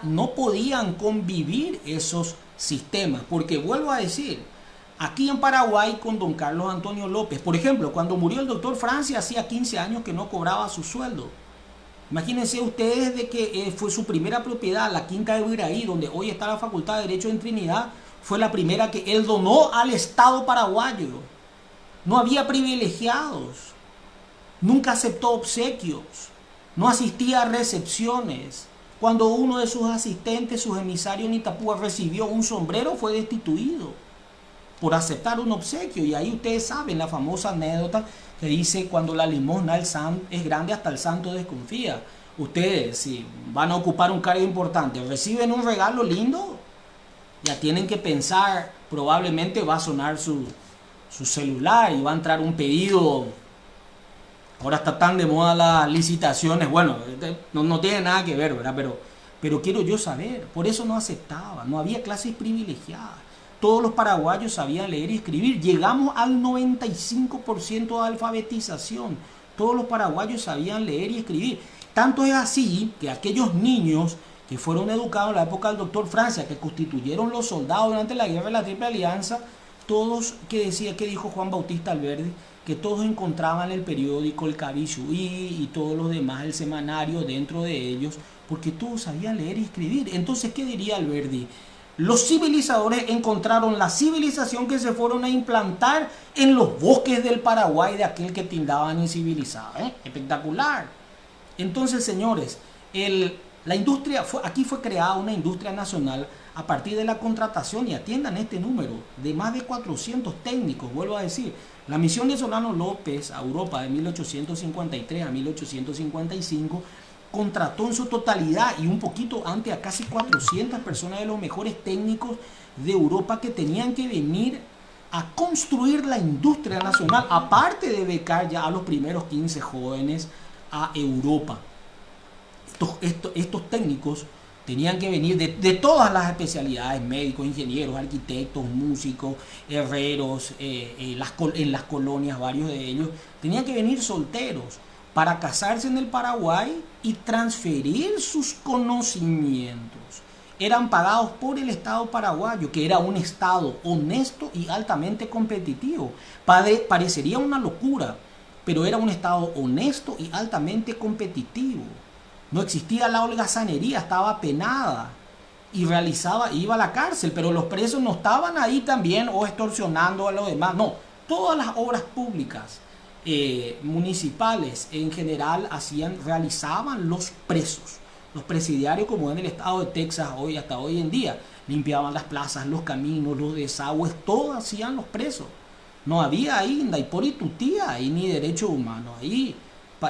no podían convivir esos sistemas, porque vuelvo a decir, aquí en Paraguay con don Carlos Antonio López, por ejemplo, cuando murió el doctor Francia, hacía 15 años que no cobraba su sueldo. Imagínense ustedes de que fue su primera propiedad, la Quinta de Viraí, donde hoy está la Facultad de Derecho en Trinidad, fue la primera que él donó al Estado paraguayo. No había privilegiados, nunca aceptó obsequios, no asistía a recepciones. Cuando uno de sus asistentes, sus emisarios en Itapúa, recibió un sombrero, fue destituido por aceptar un obsequio. Y ahí ustedes saben la famosa anécdota que dice: cuando la limosna es grande, hasta el santo desconfía. Ustedes, si van a ocupar un cargo importante, reciben un regalo lindo, ya tienen que pensar, probablemente va a sonar su celular y va a entrar un pedido. Ahora está tan de moda las licitaciones, bueno, no tiene nada que ver, ¿verdad? Pero quiero yo saber, por eso no aceptaba, no había clases privilegiadas. Todos los paraguayos sabían leer y escribir. Llegamos al 95% de alfabetización. Todos los paraguayos sabían leer y escribir. Tanto es así que aquellos niños que fueron educados en la época del doctor Francia, que constituyeron los soldados durante la guerra de la Triple Alianza, todos, que dijo Juan Bautista Alberdi, que todos encontraban el periódico, el Cabichuí y todos los demás, el semanario dentro de ellos, porque todos sabían leer y escribir. Entonces, ¿qué diría Alberdi? Los civilizadores encontraron la civilización que se fueron a implantar en los bosques del Paraguay de aquel que tildaban incivilizado. Espectacular. Entonces, señores, la industria, aquí fue creada una industria nacional a partir de la contratación, y atiendan este número, de más de 400 técnicos. Vuelvo a decir, la misión de Solano López a Europa de 1853 a 1855 contrató en su totalidad y un poquito antes a casi 400 personas de los mejores técnicos de Europa que tenían que venir a construir la industria nacional, aparte de becar ya a los primeros 15 jóvenes a Europa. Estos técnicos tenían que venir de todas las especialidades: médicos, ingenieros, arquitectos, músicos, herreros, en las colonias, varios de ellos tenían que venir solteros para casarse en el Paraguay y transferir sus conocimientos. Eran pagados por el Estado paraguayo, que era un Estado honesto y altamente competitivo. Parecería una locura, pero era un Estado honesto y altamente competitivo. No existía la holgazanería, estaba penada y iba a la cárcel, pero los presos no estaban ahí también o extorsionando a los demás. No, todas las obras públicas municipales en general realizaban los presos. Los presidiarios, como en el estado de Texas hasta hoy en día, limpiaban las plazas, los caminos, los desagües, todo hacían los presos. No había ahí Hipólito Utía, ahí ni derechos humanos, ahí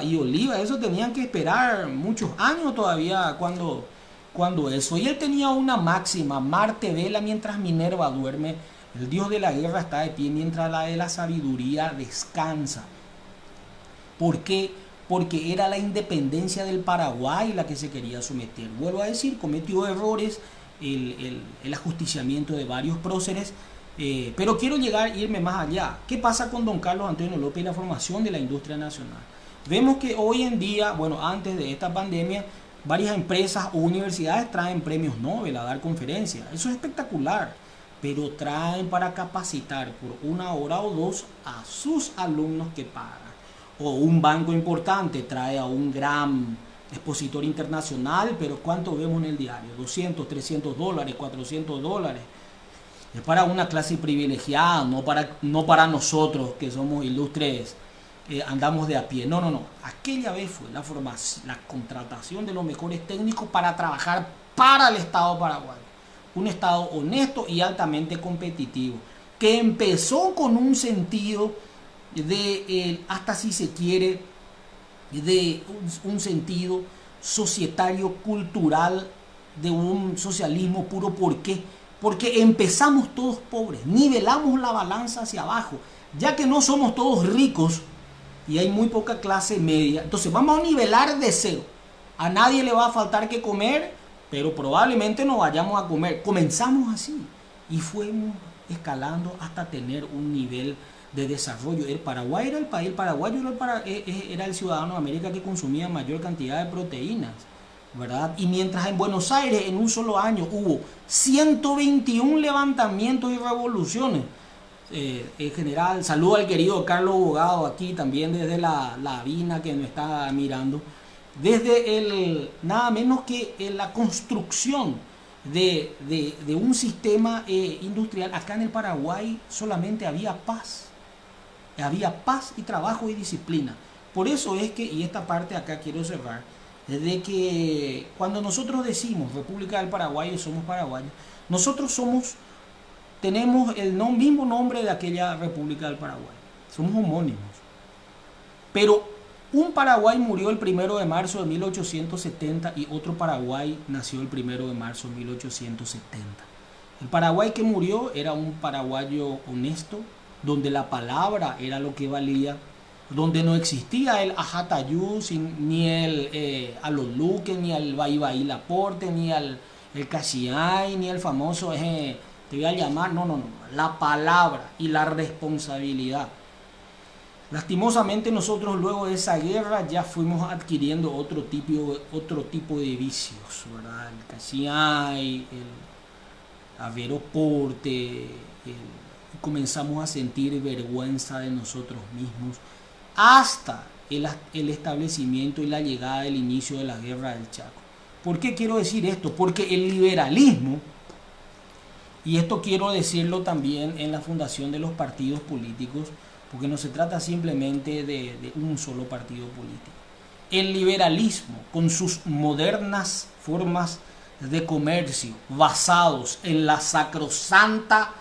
y Oliva, eso tenían que esperar muchos años todavía cuando eso. Y él tenía una máxima: Marte vela mientras Minerva duerme, el dios de la guerra está de pie mientras la de la sabiduría descansa. ¿Por qué? Porque era la independencia del Paraguay la que se quería someter. Vuelvo a decir, cometió errores el ajusticiamiento de varios próceres, pero quiero irme más allá. ¿Qué pasa con don Carlos Antonio López y la formación de la industria nacional? Vemos que hoy en día, bueno, antes de esta pandemia, varias empresas o universidades traen premios Nobel a dar conferencias. Eso es espectacular, pero traen para capacitar por 1 hora o 2 a sus alumnos que pagan. O un banco importante trae a un gran expositor internacional, pero ¿cuánto vemos en el diario? 200, 300 dólares, 400 dólares. Es para una clase privilegiada, no para nosotros que somos ilustres. Andamos de a pie. No. Aquella vez fue la contratación de los mejores técnicos para trabajar para el Estado paraguayo. Un Estado honesto y altamente competitivo, que empezó con un sentido hasta si se quiere, de un sentido societario, cultural, de un socialismo puro. ¿Por qué? Porque empezamos todos pobres, nivelamos la balanza hacia abajo. Ya que no somos todos ricos, y hay muy poca clase media. Entonces vamos a nivelar de cero. A nadie le va a faltar que comer, pero probablemente no vayamos a comer. Comenzamos así y fuimos escalando hasta tener un nivel de desarrollo. El Paraguay era el país, el paraguayo era el ciudadano de América que consumía mayor cantidad de proteínas, ¿verdad? Y mientras en Buenos Aires en un solo año hubo 121 levantamientos y revoluciones, en general, saludo al querido Carlos Bogado aquí también desde la Vina que nos está mirando, desde nada menos que la construcción de un sistema industrial. Acá en el Paraguay solamente había paz y trabajo y disciplina. Por eso es que, y esta parte acá quiero cerrar, de que cuando nosotros decimos República del Paraguay y somos paraguayos, nosotros tenemos el mismo nombre de aquella República del Paraguay, somos homónimos, pero un Paraguay murió el 1 de marzo de 1870 y otro Paraguay nació el 1 de marzo de 1870. El Paraguay que murió era un paraguayo honesto, donde la palabra era lo que valía, donde no existía el ajatayú, ni el aloluque, ni el baibaí laporte, ni el cachiay, ni el famoso te voy a llamar, no, la palabra y la responsabilidad. Lastimosamente nosotros luego de esa guerra ya fuimos adquiriendo otro tipo de vicios, ¿verdad? El cachiay, el averoporte, comenzamos a sentir vergüenza de nosotros mismos hasta el establecimiento y la llegada del inicio de la guerra del Chaco. ¿Por qué quiero decir esto? Porque el liberalismo, y esto quiero decirlo también en la fundación de los partidos políticos, porque no se trata simplemente de un solo partido político. El liberalismo, con sus modernas formas de comercio, basados en la sacrosanta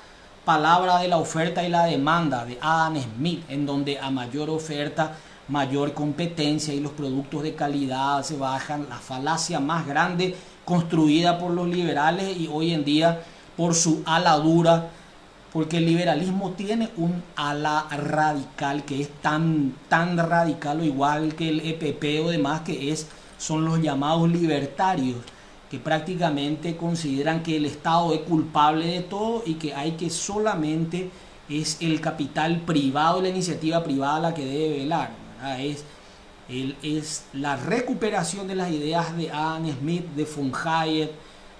palabra de la oferta y la demanda de Adam Smith, en donde a mayor oferta, mayor competencia y los productos de calidad se bajan, la falacia más grande construida por los liberales y hoy en día por su ala dura, porque el liberalismo tiene un ala radical que es tan radical o igual que el EPP o demás, que son los llamados libertarios, que prácticamente consideran que el Estado es culpable de todo y que hay que solamente es el capital privado, la iniciativa privada la que debe velar, ¿verdad? Es la recuperación de las ideas de Adam Smith, de von Hayek,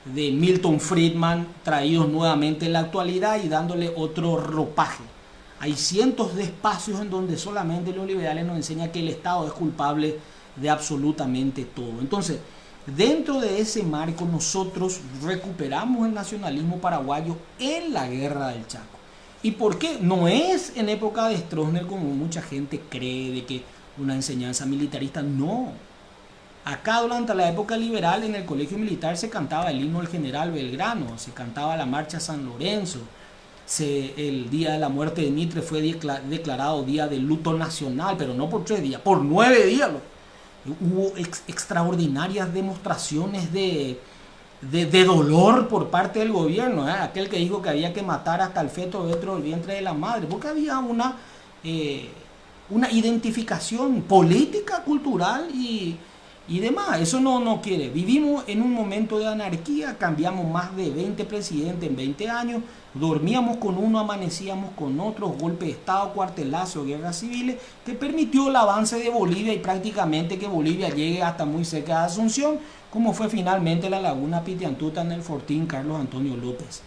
de Milton Friedman, traídos nuevamente en la actualidad y dándole otro ropaje. Hay cientos de espacios en donde solamente los liberales nos enseñan que el Estado es culpable de absolutamente todo. Entonces, dentro de ese marco nosotros recuperamos el nacionalismo paraguayo en la guerra del Chaco. ¿Y por qué? No es en época de Stroessner como mucha gente cree, de que una enseñanza militarista, no. Acá durante la época liberal en el colegio militar se cantaba el himno del general Belgrano, se cantaba la marcha San Lorenzo, el día de la muerte de Mitre fue declarado día de luto nacional, pero no por 3 días, por 9 días. Hubo extraordinarias demostraciones de dolor por parte del gobierno, aquel que dijo que había que matar hasta el feto dentro del vientre de la madre, porque había una identificación política, cultural y demás. Eso no quiere. Vivimos en un momento de anarquía, cambiamos más de 20 presidentes en 20 años, dormíamos con uno, amanecíamos con otro, golpe de Estado, cuartelazo, guerras civiles, que permitió el avance de Bolivia y prácticamente que Bolivia llegue hasta muy cerca de Asunción, como fue finalmente la laguna Pitiantuta en el Fortín Carlos Antonio López.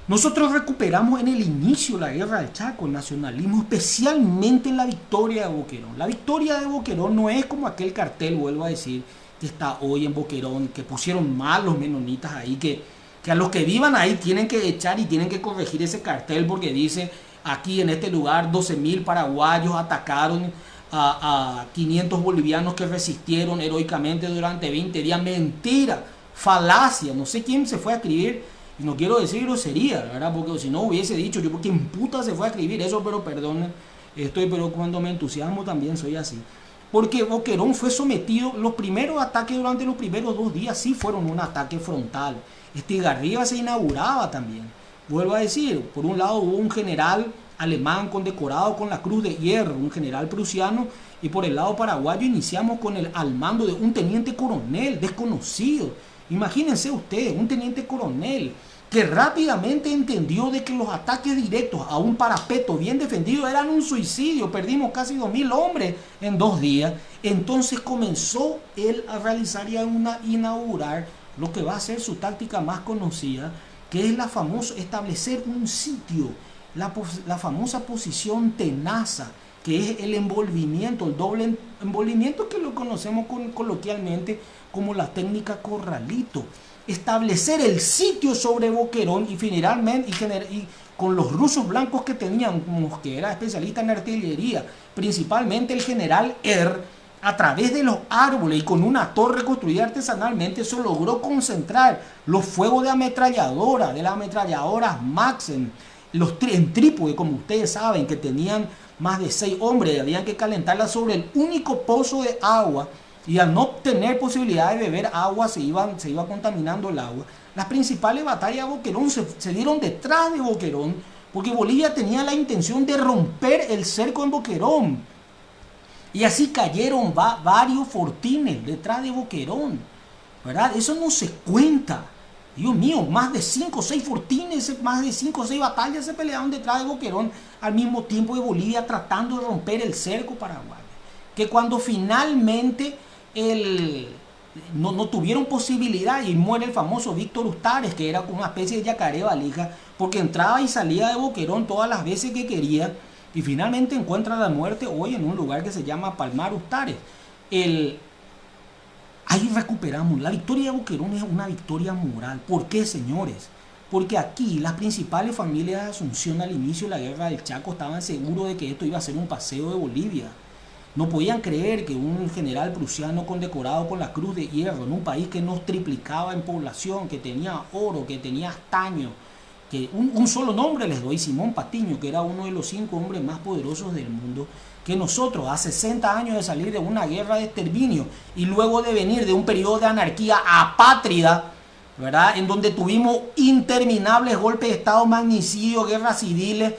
Nosotros recuperamos en el inicio la guerra del Chaco, el nacionalismo, especialmente en la victoria de Boquerón. La victoria de Boquerón no es como aquel cartel, vuelvo a decir, que está hoy en Boquerón, que pusieron mal los menonitas ahí, que a los que vivan ahí tienen que echar y tienen que corregir ese cartel porque dice, aquí en este lugar 12.000 paraguayos atacaron a 500 bolivianos que resistieron heroicamente durante 20 días. Mentira, falacia, no sé quién se fue a escribir. Y no quiero decir grosería, ¿verdad? Porque si no hubiese dicho yo, ¿quién puta se fue a escribir eso? Pero perdonen, pero cuando me entusiasmo también soy así. Porque Boquerón fue sometido, los primeros ataques durante los primeros 2 días sí fueron un ataque frontal. Estigarribia se inauguraba también. Vuelvo a decir, por un lado hubo un general alemán condecorado con la Cruz de Hierro, un general prusiano, y por el lado paraguayo iniciamos con el al mando de un teniente coronel desconocido. Imagínense ustedes, un teniente coronel que rápidamente entendió de que los ataques directos a un parapeto bien defendido eran un suicidio. Perdimos casi 2000 hombres en 2 días. Entonces comenzó él a realizar y a inaugurar lo que va a ser su táctica más conocida, que es la famosa establecer un sitio, la famosa posición tenaza, que es el envolvimiento, el doble envolvimiento, que lo conocemos coloquialmente como la técnica corralito. Establecer el sitio sobre Boquerón y finalmente y con los rusos blancos que tenían, como que era especialista en artillería, principalmente el general a través de los árboles y con una torre construida artesanalmente, se logró concentrar los fuegos de ametralladora, de las ametralladoras Maxim, en trípode, como ustedes saben, que tenían más de 6 hombres, habían que calentarla sobre el único pozo de agua, y al no tener posibilidad de beber agua se iba contaminando el agua. Las principales batallas de Boquerón se dieron detrás de Boquerón, porque Bolivia tenía la intención de romper el cerco en Boquerón, y así cayeron varios fortines detrás de Boquerón, ¿verdad? Eso no se cuenta. Dios mío, más de 5 o 6 fortines, más de 5 o 6 batallas se pelearon detrás de Boquerón al mismo tiempo de Bolivia tratando de romper el cerco paraguayo. Que cuando finalmente no tuvieron posibilidad y muere el famoso Víctor Ustares, que era una especie de yacaré valija, porque entraba y salía de Boquerón todas las veces que quería, y finalmente encuentra la muerte hoy en un lugar que se llama Palmar Ustares. Ahí recuperamos. La victoria de Boquerón es una victoria moral. ¿Por qué, señores? Porque aquí las principales familias de Asunción al inicio de la guerra del Chaco estaban seguros de que esto iba a ser un paseo de Bolivia. No podían creer que un general prusiano condecorado con la Cruz de Hierro en un país que nos triplicaba en población, que tenía oro, que tenía estaño, que un solo nombre les doy, Simón Patiño, que era uno de los 5 hombres más poderosos del mundo, que nosotros a 60 años de salir de una guerra de exterminio y luego de venir de un periodo de anarquía apátrida, ¿verdad?, en donde tuvimos interminables golpes de estado, magnicidios, guerras civiles,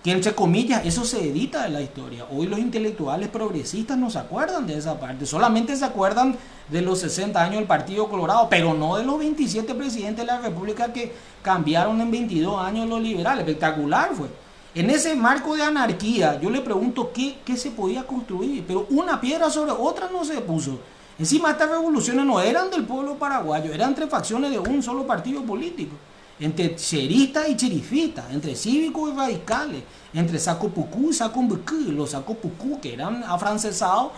que entre comillas eso se edita de la historia. Hoy los intelectuales progresistas no se acuerdan de esa parte, solamente se acuerdan de los 60 años del Partido Colorado, pero no de los 27 presidentes de la República que cambiaron en 22 años los liberales. Espectacular fue. En ese marco de anarquía, yo le pregunto qué se podía construir, pero una piedra sobre otra no se puso. Encima, estas revoluciones no eran del pueblo paraguayo, eran entre facciones de un solo partido político, entre cheristas y chirifistas, entre cívicos y radicales, entre Sacopucú y Sacumbucú. Los Sacopucú, que eran afrancesados,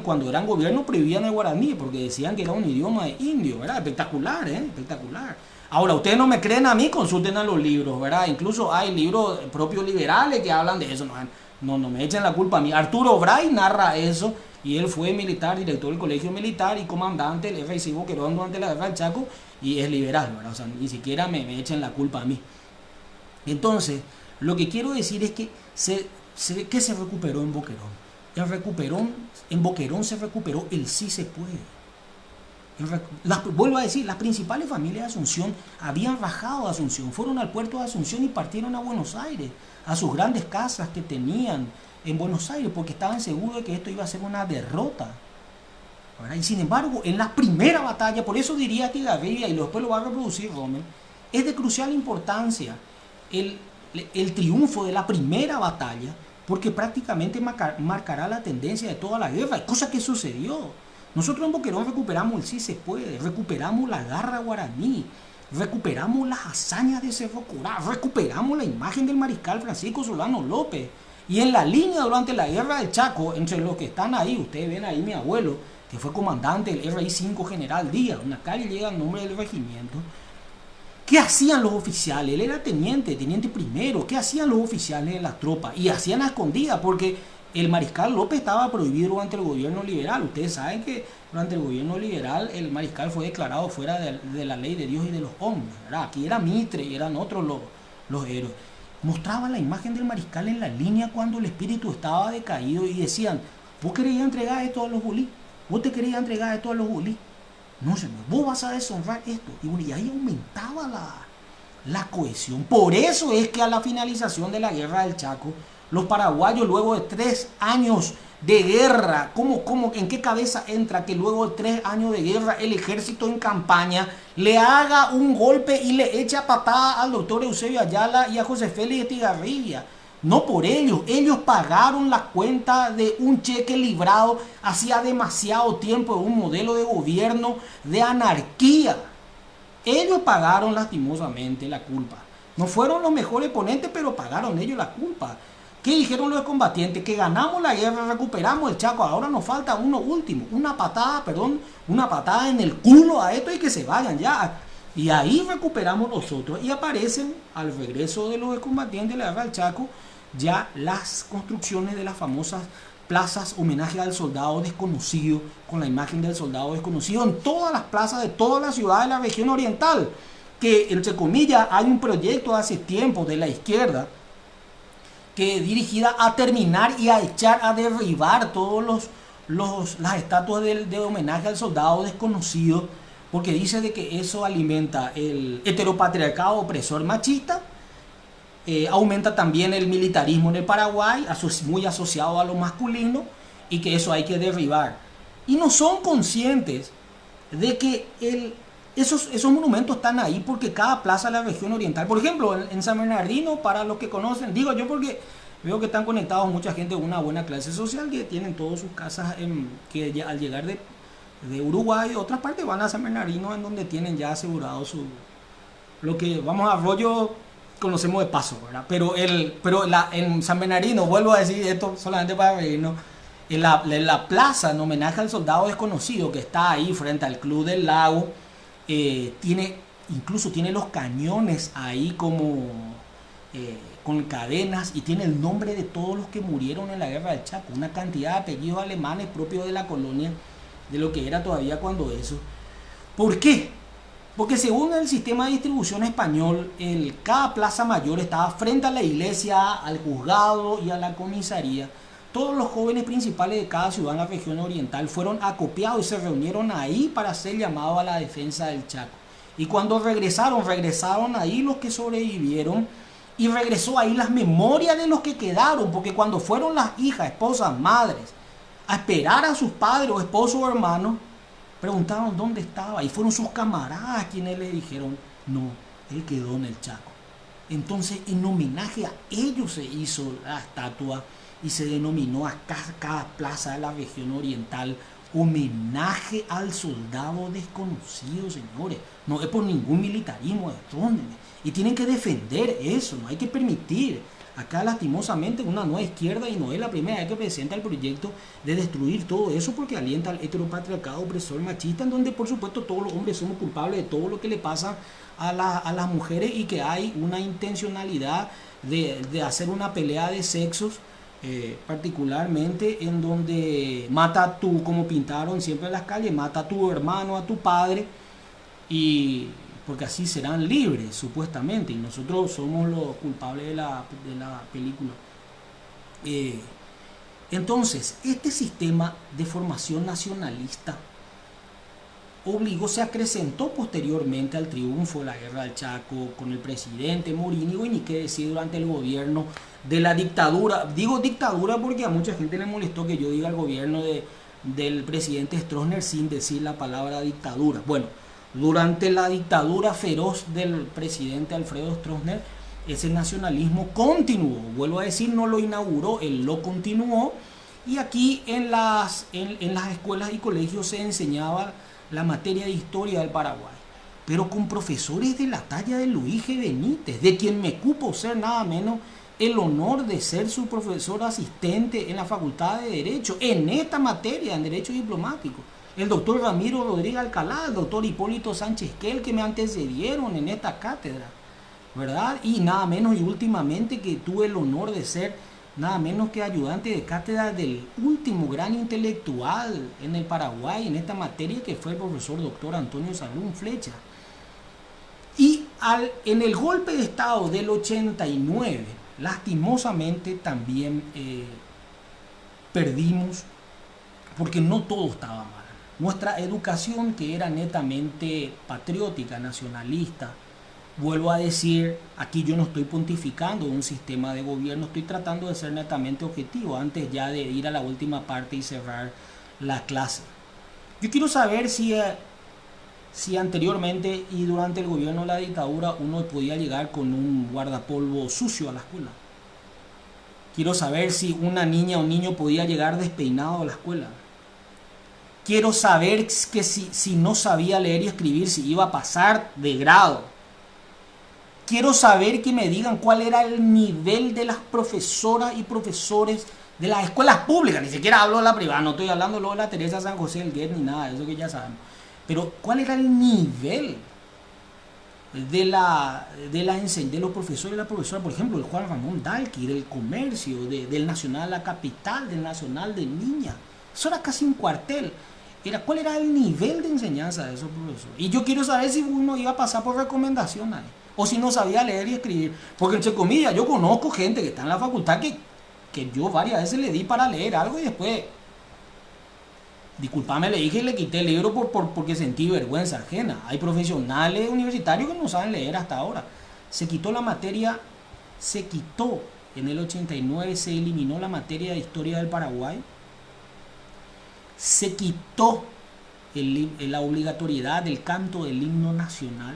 cuando eran gobierno prohibían el guaraní porque decían que era un idioma de indio, ¿verdad? Espectacular, espectacular. Ahora, ustedes no me creen a mí, consulten a los libros, ¿verdad? Incluso hay libros propios liberales que hablan de eso. No me echen la culpa a mí. Arturo Bray narra eso, y él fue militar, director del colegio militar y comandante del RIC Boquerón durante la guerra del Chaco, y es liberal, ¿verdad? O sea, ni siquiera me echen la culpa a mí. Entonces, lo que quiero decir es que ¿qué se recuperó en Boquerón? En Boquerón se recuperó el sí se puede. Vuelvo a decir, las principales familias de Asunción habían rajado de Asunción, fueron al puerto de Asunción y partieron a Buenos Aires, a sus grandes casas que tenían en Buenos Aires, porque estaban seguros de que esto iba a ser una derrota, ¿verdad? Y sin embargo, en la primera batalla, por eso diría que Gaviria, y después lo va a reproducir Rommel, es de crucial importancia el triunfo de la primera batalla, porque prácticamente marcará la tendencia de toda la guerra, cosa que sucedió. Nosotros en Boquerón recuperamos el sí se puede, recuperamos la garra guaraní, recuperamos las hazañas de Cerro Corá, recuperamos la imagen del mariscal Francisco Solano López. Y en la línea durante la guerra del Chaco, entre los que están ahí, ustedes ven ahí mi abuelo, que fue comandante del RI-5 General Díaz, una calle llega al nombre del regimiento. ¿Qué hacían los oficiales? Él era teniente primero. ¿Qué hacían los oficiales de la tropa? Y hacían a escondidas, porque el mariscal López estaba prohibido durante el gobierno liberal. Ustedes saben que durante el gobierno liberal el mariscal fue declarado fuera de la ley de Dios y de los hombres, ¿verdad? Aquí era Mitre y eran otros los héroes. Mostraban la imagen del mariscal en la línea cuando el espíritu estaba decaído y decían: vos querías entregar esto a los bolí, vos te querías entregar esto a los bolí. No, señor, vos vas a deshonrar esto. Y ahí aumentaba la cohesión. Por eso es que a la finalización de la guerra del Chaco, los paraguayos, luego de 3 años de guerra, en qué cabeza entra que luego de 3 años de guerra el ejército en campaña le haga un golpe y le eche a patada al doctor Eusebio Ayala y a José Félix Estigarribia? No por ellos, ellos pagaron la cuenta de un cheque librado hacía demasiado tiempo, de un modelo de gobierno de anarquía. Ellos pagaron lastimosamente la culpa. No fueron los mejores ponentes, pero pagaron ellos la culpa. ¿Qué dijeron los combatientes? Que ganamos la guerra, recuperamos el Chaco, ahora nos falta uno último, una patada en el culo a esto y que se vayan ya. Y ahí recuperamos nosotros y aparecen al regreso de los combatientes de la guerra del Chaco ya las construcciones de las famosas plazas homenaje al soldado desconocido, con la imagen del soldado desconocido en todas las plazas de todas las ciudades de la región oriental, que entre comillas hay un proyecto hace tiempo de la izquierda que dirigida a terminar y a echar, a derribar todos las estatuas de homenaje al soldado desconocido, porque dice de que eso alimenta el heteropatriarcado opresor machista, aumenta también el militarismo en el Paraguay, muy asociado a lo masculino, y que eso hay que derribar. Y no son conscientes de que esos monumentos están ahí porque cada plaza de la región oriental, por ejemplo, en San Bernardino, para los que conocen, digo yo porque veo que están conectados mucha gente de una buena clase social que tienen todas sus casas, que al llegar de Uruguay y otras partes van a San Bernardino, en donde tienen ya asegurado lo que vamos a Arroyo conocemos de paso, ¿verdad? Pero en San Bernardino, vuelvo a decir esto solamente para reírnos, en la plaza en homenaje al soldado desconocido que está ahí frente al Club del Lago, incluso tiene los cañones ahí como con cadenas, y tiene el nombre de todos los que murieron en la guerra del Chaco, una cantidad de apellidos alemanes propios de la colonia, de lo que era todavía cuando eso. ¿Por qué? Porque según el sistema de distribución español, cada plaza mayor estaba frente a la iglesia, al juzgado y a la comisaría. Todos los jóvenes principales de cada ciudad en la región oriental fueron acopiados y se reunieron ahí para ser llamados a la defensa del Chaco. Y cuando regresaron ahí los que sobrevivieron, y regresó ahí las memorias de los que quedaron, porque cuando fueron las hijas, esposas, madres, a esperar a sus padres o esposos o hermanos, preguntaron dónde estaba, y fueron sus camaradas quienes le dijeron, no, él quedó en el Chaco. Entonces, en homenaje a ellos se hizo la estatua y se denominó a cada plaza de la región oriental homenaje al soldado desconocido, señores. No es por ningún militarismo de Stroessner. Y tienen que defender eso, no hay que permitir. Acá lastimosamente una nueva izquierda, y no es la primera vez que presenta el proyecto de destruir todo eso, porque alienta al heteropatriarcado opresor machista, en donde por supuesto todos los hombres somos culpables de todo lo que le pasa a las mujeres, y que hay una intencionalidad de hacer una pelea de sexos, particularmente en donde mata como pintaron siempre en las calles, mata a tu hermano, a tu padre, y porque así serán libres supuestamente, y nosotros somos los culpables de la película. Entonces, este sistema de formación nacionalista se acrecentó posteriormente al triunfo de la guerra del Chaco con el presidente Morínigo, y ni qué decir durante el gobierno de la dictadura. Digo dictadura porque a mucha gente le molestó que yo diga el gobierno del presidente Stroessner sin decir la palabra dictadura. Bueno, durante la dictadura feroz del presidente Alfredo Stroessner, ese nacionalismo continuó. Vuelvo a decir, no lo inauguró, él lo continuó. Y aquí en las escuelas y colegios se enseñaba la materia de historia del Paraguay, pero con profesores de la talla de Luis G. Benítez, de quien me cupo ser nada menos el honor de ser su profesor asistente en la Facultad de Derecho, en esta materia, en Derecho Diplomático. El doctor Ramiro Rodríguez Alcalá, el doctor Hipólito Sánchez Kell, que me antecedieron en esta cátedra, ¿verdad? Y nada menos, y últimamente que tuve el honor de ser nada menos que ayudante de cátedra del último gran intelectual en el Paraguay en esta materia, que fue el profesor doctor Antonio Salum Flecha. Y en el golpe de Estado del 89, lastimosamente también perdimos, porque no todo estaba mal. Nuestra educación, que era netamente patriótica, nacionalista, Vuelvo a decir, aquí yo no estoy pontificando un sistema de gobierno, estoy tratando de ser netamente objetivo antes ya de ir a la última parte y cerrar la clase. Yo quiero saber si anteriormente y durante el gobierno de la dictadura uno podía llegar con un guardapolvo sucio a la escuela. Quiero saber si una niña o un niño podía llegar despeinado a la escuela. Quiero saber que si no sabía leer y escribir, si iba a pasar de grado. Quiero saber que me digan cuál era el nivel de las profesoras y profesores de las escuelas públicas. Ni siquiera hablo de la privada, no estoy hablando luego de la Teresa San José del Guet ni nada, eso que ya sabemos. Pero cuál era el nivel de los profesores y la profesora, por ejemplo, el Juan Ramón Dalqui, del comercio, del Nacional La Capital, del Nacional de Niña. Eso era casi un cuartel. ¿Cuál era el nivel de enseñanza de esos profesores? Y yo quiero saber si uno iba a pasar por recomendación ahí, o si no sabía leer y escribir. Porque, entre comillas, yo conozco gente que está en la facultad que yo varias veces le di para leer algo y después, disculpame, le dije y le quité el libro porque sentí vergüenza ajena. Hay profesionales universitarios que no saben leer hasta ahora. Se quitó la materia, en el 89 se eliminó la materia de historia del Paraguay. Se quitó la obligatoriedad del canto del himno nacional.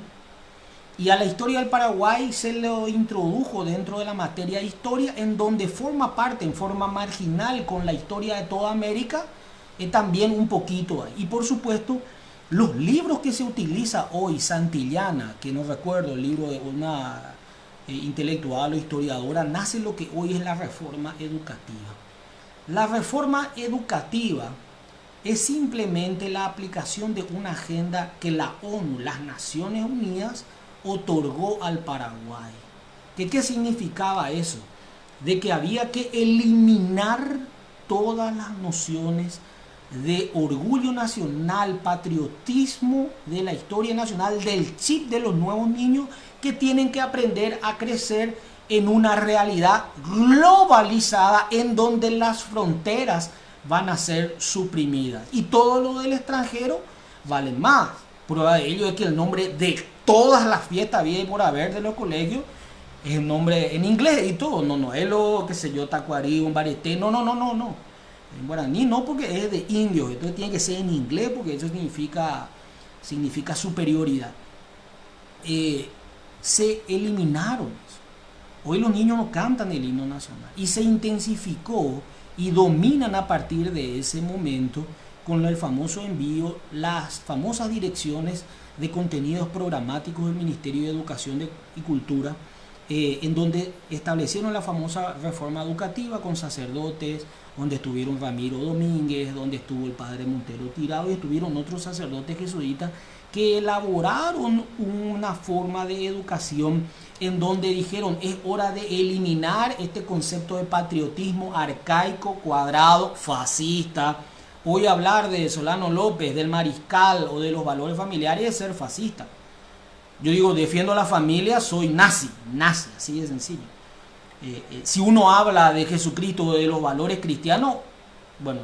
Y a la historia del Paraguay se lo introdujo dentro de la materia de historia, en donde forma parte en forma marginal con la historia de toda América, también un poquito. Y por supuesto, los libros que se utiliza hoy, Santillana, que no recuerdo, el libro de una intelectual o historiadora, nace lo que hoy es la reforma educativa. La reforma educativa es simplemente la aplicación de una agenda que la ONU, las Naciones Unidas, otorgó al Paraguay. ¿Qué significaba eso? De que había que eliminar todas las nociones de orgullo nacional, patriotismo de la historia nacional, del chip de los nuevos niños que tienen que aprender a crecer en una realidad globalizada en donde las fronteras van a ser suprimidas y todo lo del extranjero vale más. Prueba de ello es que el nombre de todas las fiestas había y por haber de los colegios es el nombre en inglés y todo. No es lo que sé yo, tacuarí, un bareté, no. En guaraní no, porque es de indios, entonces tiene que ser en inglés porque eso significa superioridad. Se eliminaron. Hoy los niños no cantan el himno nacional y se intensificó y dominan a partir de ese momento con el famoso envío, las famosas direcciones de contenidos programáticos del Ministerio de Educación y Cultura, en donde establecieron la famosa reforma educativa con sacerdotes, donde estuvieron Ramiro Domínguez, donde estuvo el padre Montero Tirado y estuvieron otros sacerdotes jesuitas que elaboraron una forma de educación en donde dijeron es hora de eliminar este concepto de patriotismo arcaico, cuadrado, fascista. Hoy hablar de Solano López, del Mariscal o de los valores familiares es ser fascista. Yo digo, defiendo a la familia, soy nazi, así de sencillo. Si uno habla de Jesucristo, de los valores cristianos, bueno,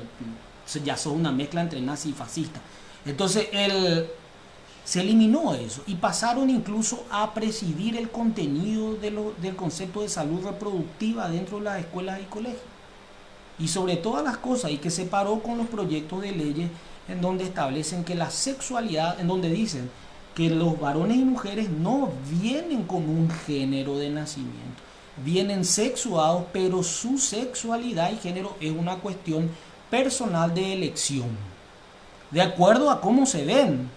ya son una mezcla entre nazi y fascista. Entonces, se eliminó eso y pasaron incluso a presidir el contenido del concepto de salud reproductiva dentro de las escuelas y colegios. Y sobre todas las cosas, y que se paró con los proyectos de leyes en donde establecen que la sexualidad, en donde dicen que los varones y mujeres no vienen con un género de nacimiento, vienen sexuados, pero su sexualidad y género es una cuestión personal de elección, de acuerdo a cómo se ven,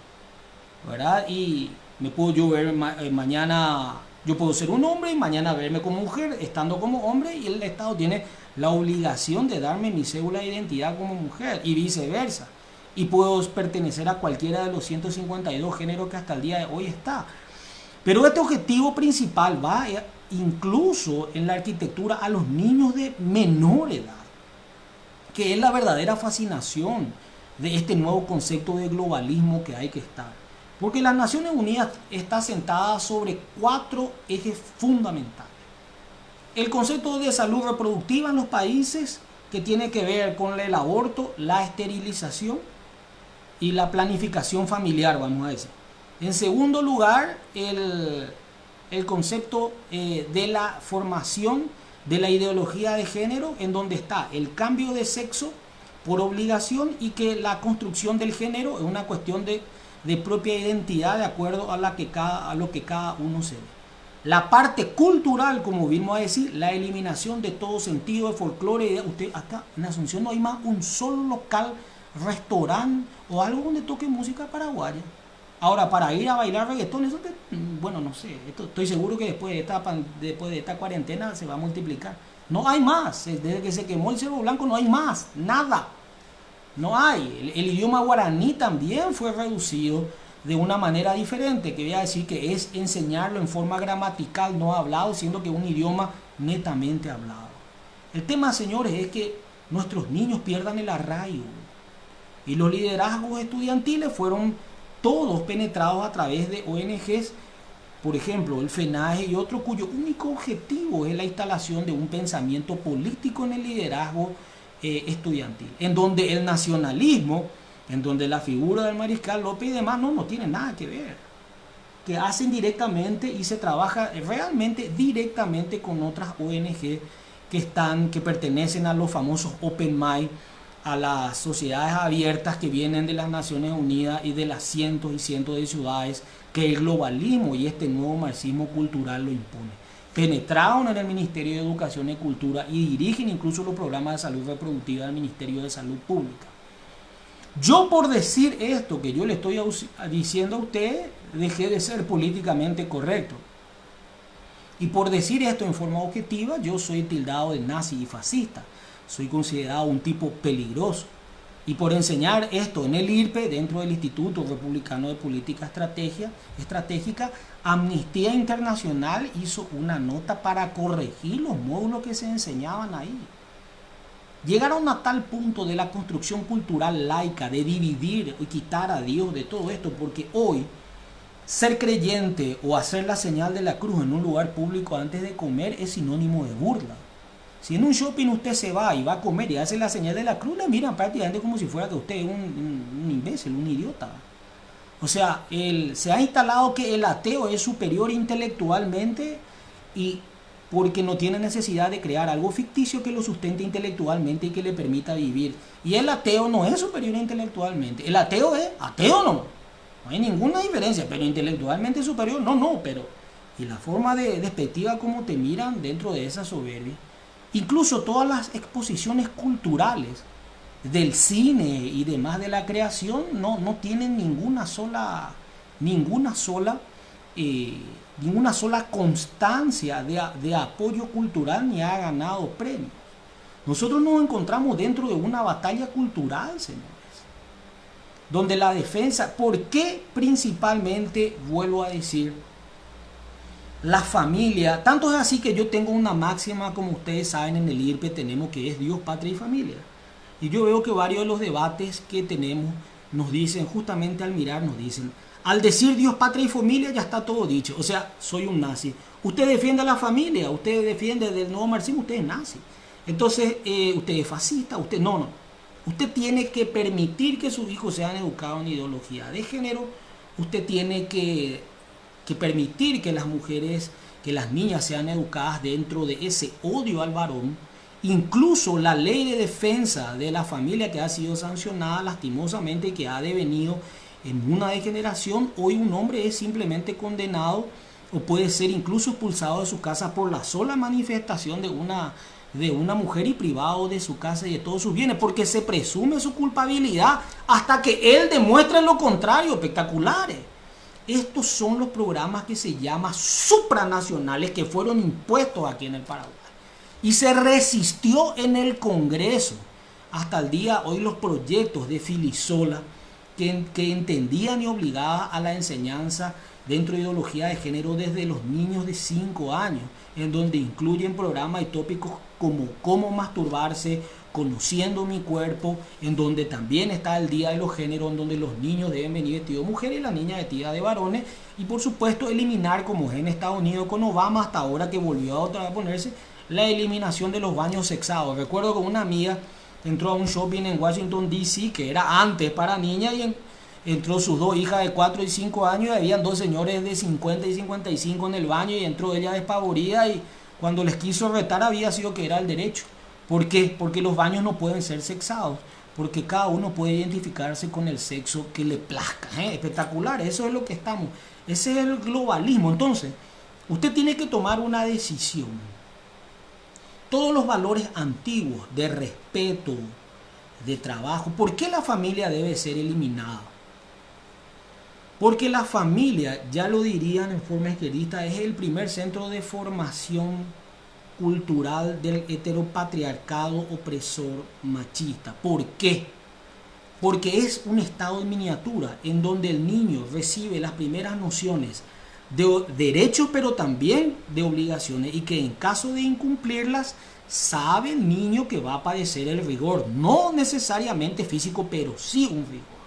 ¿verdad? Y me puedo yo ver mañana, yo puedo ser un hombre y mañana verme como mujer, estando como hombre, y el Estado tiene la obligación de darme mi cédula de identidad como mujer y viceversa. Y puedo pertenecer a cualquiera de los 152 géneros que hasta el día de hoy está. Pero este objetivo principal va incluso en la arquitectura a los niños de menor edad, que es la verdadera fascinación de este nuevo concepto de globalismo que hay que estar. Porque las Naciones Unidas está sentada sobre 4 ejes fundamentales. El concepto de salud reproductiva en los países, que tiene que ver con el aborto, la esterilización y la planificación familiar, vamos a decir. En segundo lugar, el concepto de la formación de la ideología de género, en donde está el cambio de sexo por obligación y que la construcción del género es una cuestión de propia identidad de acuerdo a lo que cada uno se ve. La parte cultural, como vimos a decir, la eliminación de todo sentido de folclore. Usted, acá en Asunción no hay más un solo local, restaurante o algo donde toque música paraguaya. Ahora, para ir a bailar reggaetón, eso bueno, no sé, estoy seguro que después de esta cuarentena se va a multiplicar. No hay más, desde que se quemó el Cerro Blanco no hay más, nada. No hay. El idioma guaraní también fue reducido de una manera diferente, que voy a decir que es enseñarlo en forma gramatical, no hablado, siendo que es un idioma netamente hablado. El tema, señores, es que nuestros niños pierdan el arraigo. Y los liderazgos estudiantiles fueron todos penetrados a través de ONGs, por ejemplo, el FENAGE y otro, cuyo único objetivo es la instalación de un pensamiento político en el liderazgo estudiantil, en donde el nacionalismo, en donde la figura del Mariscal López y demás no tiene nada que ver, que hacen directamente y se trabaja realmente directamente con otras ONG que pertenecen a los famosos Open Mind, a las sociedades abiertas que vienen de las Naciones Unidas y de las cientos y cientos de ciudades que el globalismo y este nuevo marxismo cultural lo impone. Penetraron en el Ministerio de Educación y Cultura y dirigen incluso los programas de salud reproductiva del Ministerio de Salud Pública. Yo, por decir esto que yo le estoy diciendo a usted, dejé de ser políticamente correcto. Y por decir esto en forma objetiva, yo soy tildado de nazi y fascista. Soy considerado un tipo peligroso. Y por enseñar esto en el IRPE, dentro del Instituto Republicano de Política Estratégica, Amnistía Internacional hizo una nota para corregir los módulos que se enseñaban ahí. Llegaron a tal punto de la construcción cultural laica, de dividir y quitar a Dios de todo esto, porque hoy ser creyente o hacer la señal de la cruz en un lugar público antes de comer es sinónimo de burla. Si en un shopping usted se va y va a comer y hace la señal de la cruz, le miran prácticamente como si fuera que usted es un imbécil, un idiota. O sea, se ha instalado que el ateo es superior intelectualmente y porque no tiene necesidad de crear algo ficticio que lo sustente intelectualmente y que le permita vivir. Y el ateo no es superior intelectualmente. El ateo es ateo, no hay ninguna diferencia, pero intelectualmente superior, pero... Y la forma despectiva como te miran dentro de esa soberbia. Incluso todas las exposiciones culturales del cine y demás de la creación no tienen ninguna sola constancia de apoyo cultural ni ha ganado premios. Nosotros nos encontramos dentro de una batalla cultural, señores, donde la defensa, ¿por qué principalmente, vuelvo a decir, la familia? Tanto es así que yo tengo una máxima, como ustedes saben, en el IRPE tenemos, que es Dios, patria y familia. Y yo veo que varios de los debates que tenemos nos dicen, justamente al mirar, nos dicen, al decir Dios, patria y familia ya está todo dicho. O sea, soy un nazi. Usted defiende a la familia, usted defiende del nuevo marxismo, usted es nazi. Entonces, usted es fascista, usted no. Usted tiene que permitir que sus hijos sean educados en ideología de género. Usted tiene que permitir que las mujeres, que las niñas sean educadas dentro de ese odio al varón. Incluso la ley de defensa de la familia, que ha sido sancionada lastimosamente y que ha devenido en una degeneración, hoy un hombre es simplemente condenado o puede ser incluso expulsado de su casa por la sola manifestación de una mujer y privado de su casa y de todos sus bienes, porque se presume su culpabilidad hasta que él demuestre lo contrario. Espectaculares. Estos son los programas que se llaman supranacionales, que fueron impuestos aquí en el Paraguay y se resistió en el Congreso hasta el día hoy. Los proyectos de Filisola que entendían y obligaban a la enseñanza dentro de ideología de género desde los niños de 5 años, en donde incluyen programas y tópicos como cómo masturbarse, conociendo mi cuerpo, en donde también está el Día de los Géneros, en donde los niños deben venir vestidos de mujeres y las niñas vestidas de varones, y por supuesto eliminar, como es en Estados Unidos con Obama, hasta ahora que volvió otra vez a ponerse, la eliminación de los baños sexados. Recuerdo que una amiga entró a un shopping en Washington DC que era antes para niñas y entró sus dos hijas de 4 y 5 años y habían dos señores de 50 y 55 en el baño y entró ella despavorida y cuando les quiso retar había sido que era el derecho. ¿Por qué? Porque los baños no pueden ser sexados, porque cada uno puede identificarse con el sexo que le plazca. Espectacular, eso es lo que estamos. Ese es el globalismo. Entonces, usted tiene que tomar una decisión. Todos los valores antiguos de respeto, de trabajo, ¿por qué la familia debe ser eliminada? Porque la familia, ya lo dirían en forma izquierdista, es el primer centro de formación cultural del heteropatriarcado opresor machista. ¿Por qué? Porque es un estado de miniatura en donde el niño recibe las primeras nociones de derechos pero también de obligaciones y que en caso de incumplirlas sabe el niño que va a padecer el rigor, no necesariamente físico pero sí un rigor.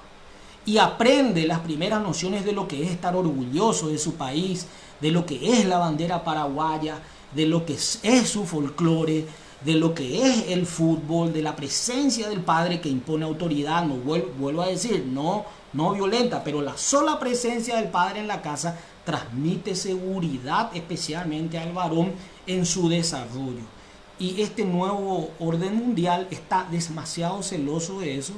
Y aprende las primeras nociones de lo que es estar orgulloso de su país, de lo que es la bandera paraguaya, de lo que es su folclore, de lo que es el fútbol, de la presencia del padre que impone autoridad, no vuelvo a decir, no violenta, pero la sola presencia del padre en la casa transmite seguridad especialmente al varón en su desarrollo. Y este nuevo orden mundial está demasiado celoso de eso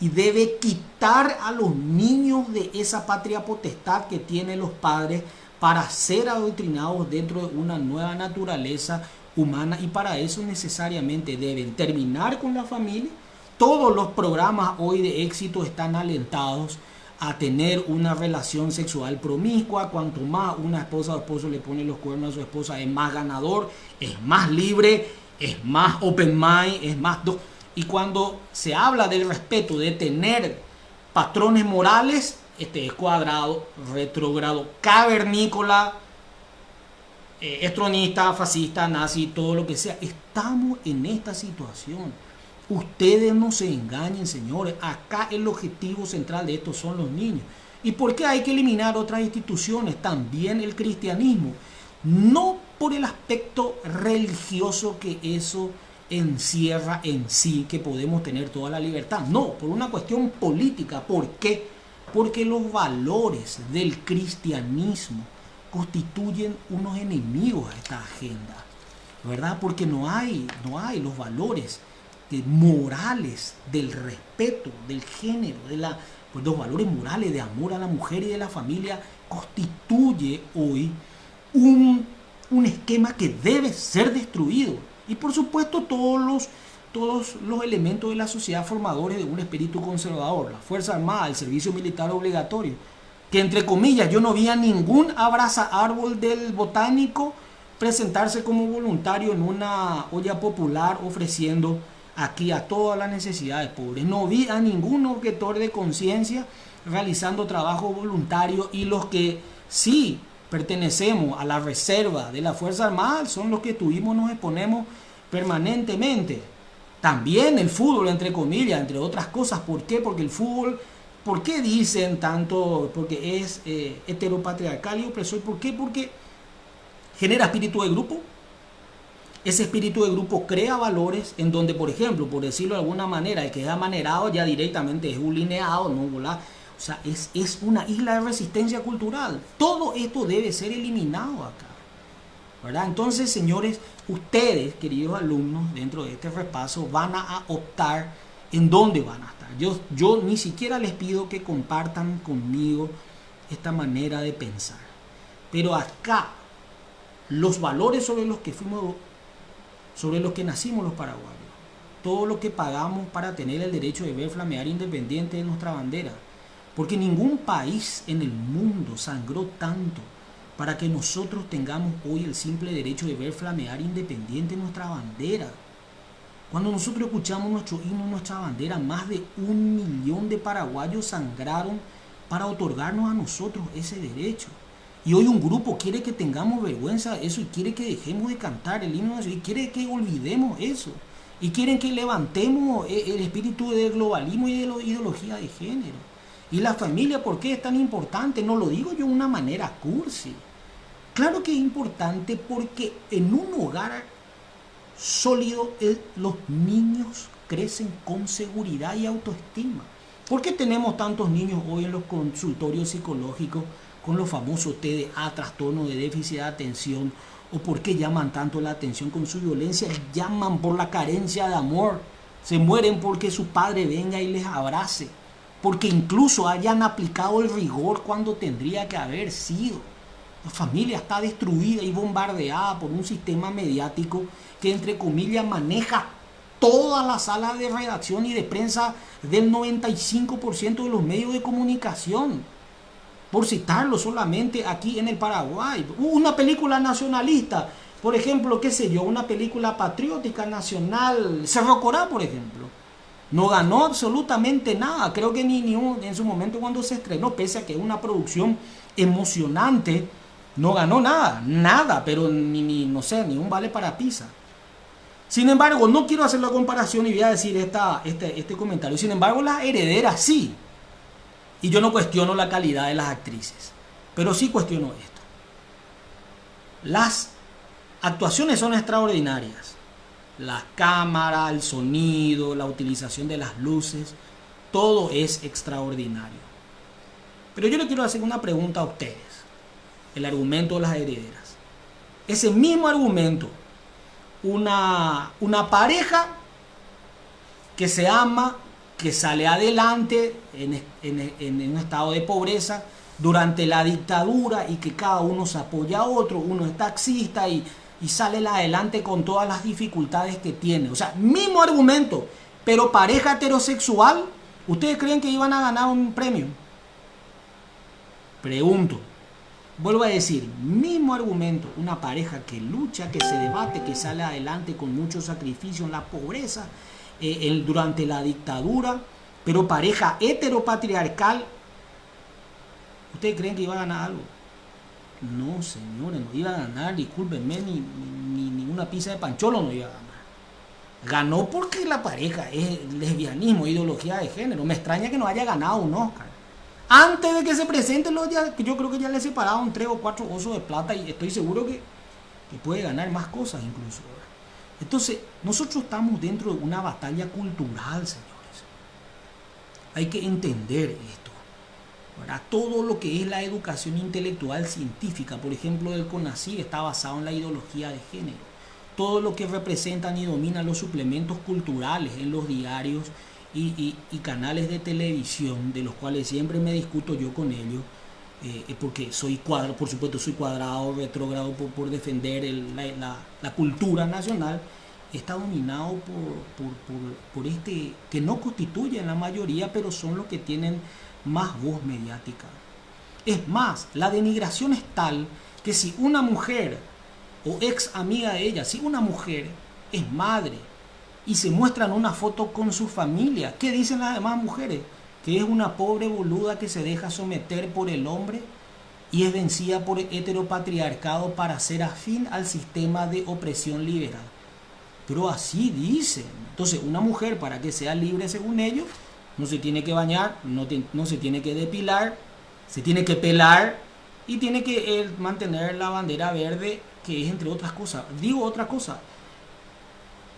y debe quitar a los niños de esa patria potestad que tienen los padres para ser adoctrinados dentro de una nueva naturaleza humana, y para eso necesariamente deben terminar con la familia. Todos los programas hoy de éxito están alentados a tener una relación sexual promiscua. Cuanto más una esposa o esposo le pone los cuernos a su esposa, es más ganador, es más libre, es más open mind, es más... Y cuando se habla del respeto, de tener patrones morales, este es cuadrado, retrógrado, cavernícola, estronista, fascista, nazi, todo lo que sea. Estamos en esta situación. Ustedes no se engañen, señores. Acá el objetivo central de esto son los niños. ¿Y por qué hay que eliminar otras instituciones? También el cristianismo. No por el aspecto religioso que eso encierra en sí, que podemos tener toda la libertad. No, por una cuestión política. ¿Por qué? Porque los valores del cristianismo constituyen unos enemigos a esta agenda, ¿verdad? Porque no hay los valores morales del respeto, del género, pues los valores morales de amor a la mujer y de la familia constituye hoy un esquema que debe ser destruido. Y por supuesto todos los elementos de la sociedad formadores de un espíritu conservador, la Fuerza Armada, el servicio militar obligatorio, que entre comillas yo no vi a ningún abraza árbol del botánico presentarse como voluntario en una olla popular ofreciendo aquí a todas las necesidades pobres. No vi a ningún objetor de conciencia realizando trabajo voluntario, y los que sí pertenecemos a la reserva de la Fuerza Armada son los que nos exponemos permanentemente. También el fútbol, entre comillas, entre otras cosas. ¿Por qué? Porque el fútbol, ¿por qué dicen tanto? Porque es heteropatriarcal y opresor. ¿Por qué? Porque genera espíritu de grupo. Ese espíritu de grupo crea valores en donde, por ejemplo, por decirlo de alguna manera, el que es amanerado ya directamente es un lineado, ¿no? ¿Verdad? O sea, es una isla de resistencia cultural. Todo esto debe ser eliminado acá, ¿verdad? Entonces, señores, ustedes, queridos alumnos, dentro de este repaso, van a optar en dónde van a estar. Yo ni siquiera les pido que compartan conmigo esta manera de pensar. Pero acá, los valores sobre los que nacimos los paraguayos, todo lo que pagamos para tener el derecho de ver flamear independiente de nuestra bandera, porque ningún país en el mundo sangró tanto para que nosotros tengamos hoy el simple derecho de ver flamear independiente nuestra bandera. Cuando nosotros escuchamos nuestro himno, nuestra bandera, más de 1 millón de paraguayos sangraron para otorgarnos a nosotros ese derecho. Y hoy un grupo quiere que tengamos vergüenza de eso y quiere que dejemos de cantar el himno y quiere que olvidemos eso. Y quieren que levantemos el espíritu del globalismo y de la ideología de género. Y la familia, ¿por qué es tan importante? No lo digo yo de una manera cursi. Claro que es importante porque en un hogar sólido los niños crecen con seguridad y autoestima. ¿Por qué tenemos tantos niños hoy en los consultorios psicológicos con los famosos TDA, trastorno de déficit de atención? ¿O por qué llaman tanto la atención con su violencia? Llaman por la carencia de amor. Se mueren porque su padre venga y les abrace. Porque incluso hayan aplicado el rigor cuando tendría que haber sido. La familia está destruida y bombardeada por un sistema mediático que, entre comillas, maneja todas las salas de redacción y de prensa del 95% de los medios de comunicación. Por citarlo solamente aquí en el Paraguay. Una película nacionalista, por ejemplo, qué sé yo, una película patriótica nacional, Cerro Corá, por ejemplo. No ganó absolutamente nada, creo que ni en su momento cuando se estrenó, pese a que es una producción emocionante, no ganó nada, pero no sé, ni un vale para pizza. Sin embargo, no quiero hacer la comparación y voy a decir este comentario. Sin embargo, las herederas sí. Y yo no cuestiono la calidad de las actrices, pero sí cuestiono esto. Las actuaciones son extraordinarias. Las cámaras, el sonido, la utilización de las luces, todo es extraordinario. Pero yo le quiero hacer una pregunta a ustedes. El argumento de las herederas. Ese mismo argumento, una pareja que se ama, que sale adelante en un estado de pobreza durante la dictadura y que cada uno se apoya a otro, uno es taxista y sale adelante con todas las dificultades que tiene. O sea, mismo argumento, pero pareja heterosexual, ¿ustedes creen que iban a ganar un premio? Pregunto. Vuelvo a decir, mismo argumento, una pareja que lucha, que se debate, que sale adelante con mucho sacrificio en la pobreza, durante la dictadura, pero pareja heteropatriarcal, ¿ustedes creen que iba a ganar algo? No, señores, no iba a ganar, discúlpenme, ni una pizza de pancholo no iba a ganar. Ganó porque la pareja es lesbianismo, ideología de género. Me extraña que no haya ganado un Oscar. Antes de que se presente, yo creo que ya le separaron 3 o 4 osos de plata y estoy seguro que puede ganar más cosas incluso. Entonces, nosotros estamos dentro de una batalla cultural, señores. Hay que entender esto. ¿Verdad? Todo lo que es la educación intelectual científica, por ejemplo, del CONACYT, está basado en la ideología de género. Todo lo que representan y dominan los suplementos culturales en los diarios y canales de televisión, de los cuales siempre me discuto yo con ellos, porque por supuesto soy cuadrado, retrógrado por defender la cultura nacional, está dominado por que no constituyen la mayoría, pero son los que tienen más voz mediática. Es más, la denigración es tal que si una mujer o ex amiga de ella, si una mujer es madre y se muestran una foto con su familia, ¿qué dicen las demás mujeres? Que es una pobre boluda que se deja someter por el hombre y es vencida por el heteropatriarcado para ser afín al sistema de opresión liberal. Pero así dicen. Entonces, una mujer, para que sea libre según ellos, no se tiene que bañar, no se tiene que depilar, se tiene que pelar y tiene que mantener la bandera verde, que es entre otras cosas. Digo otra cosa.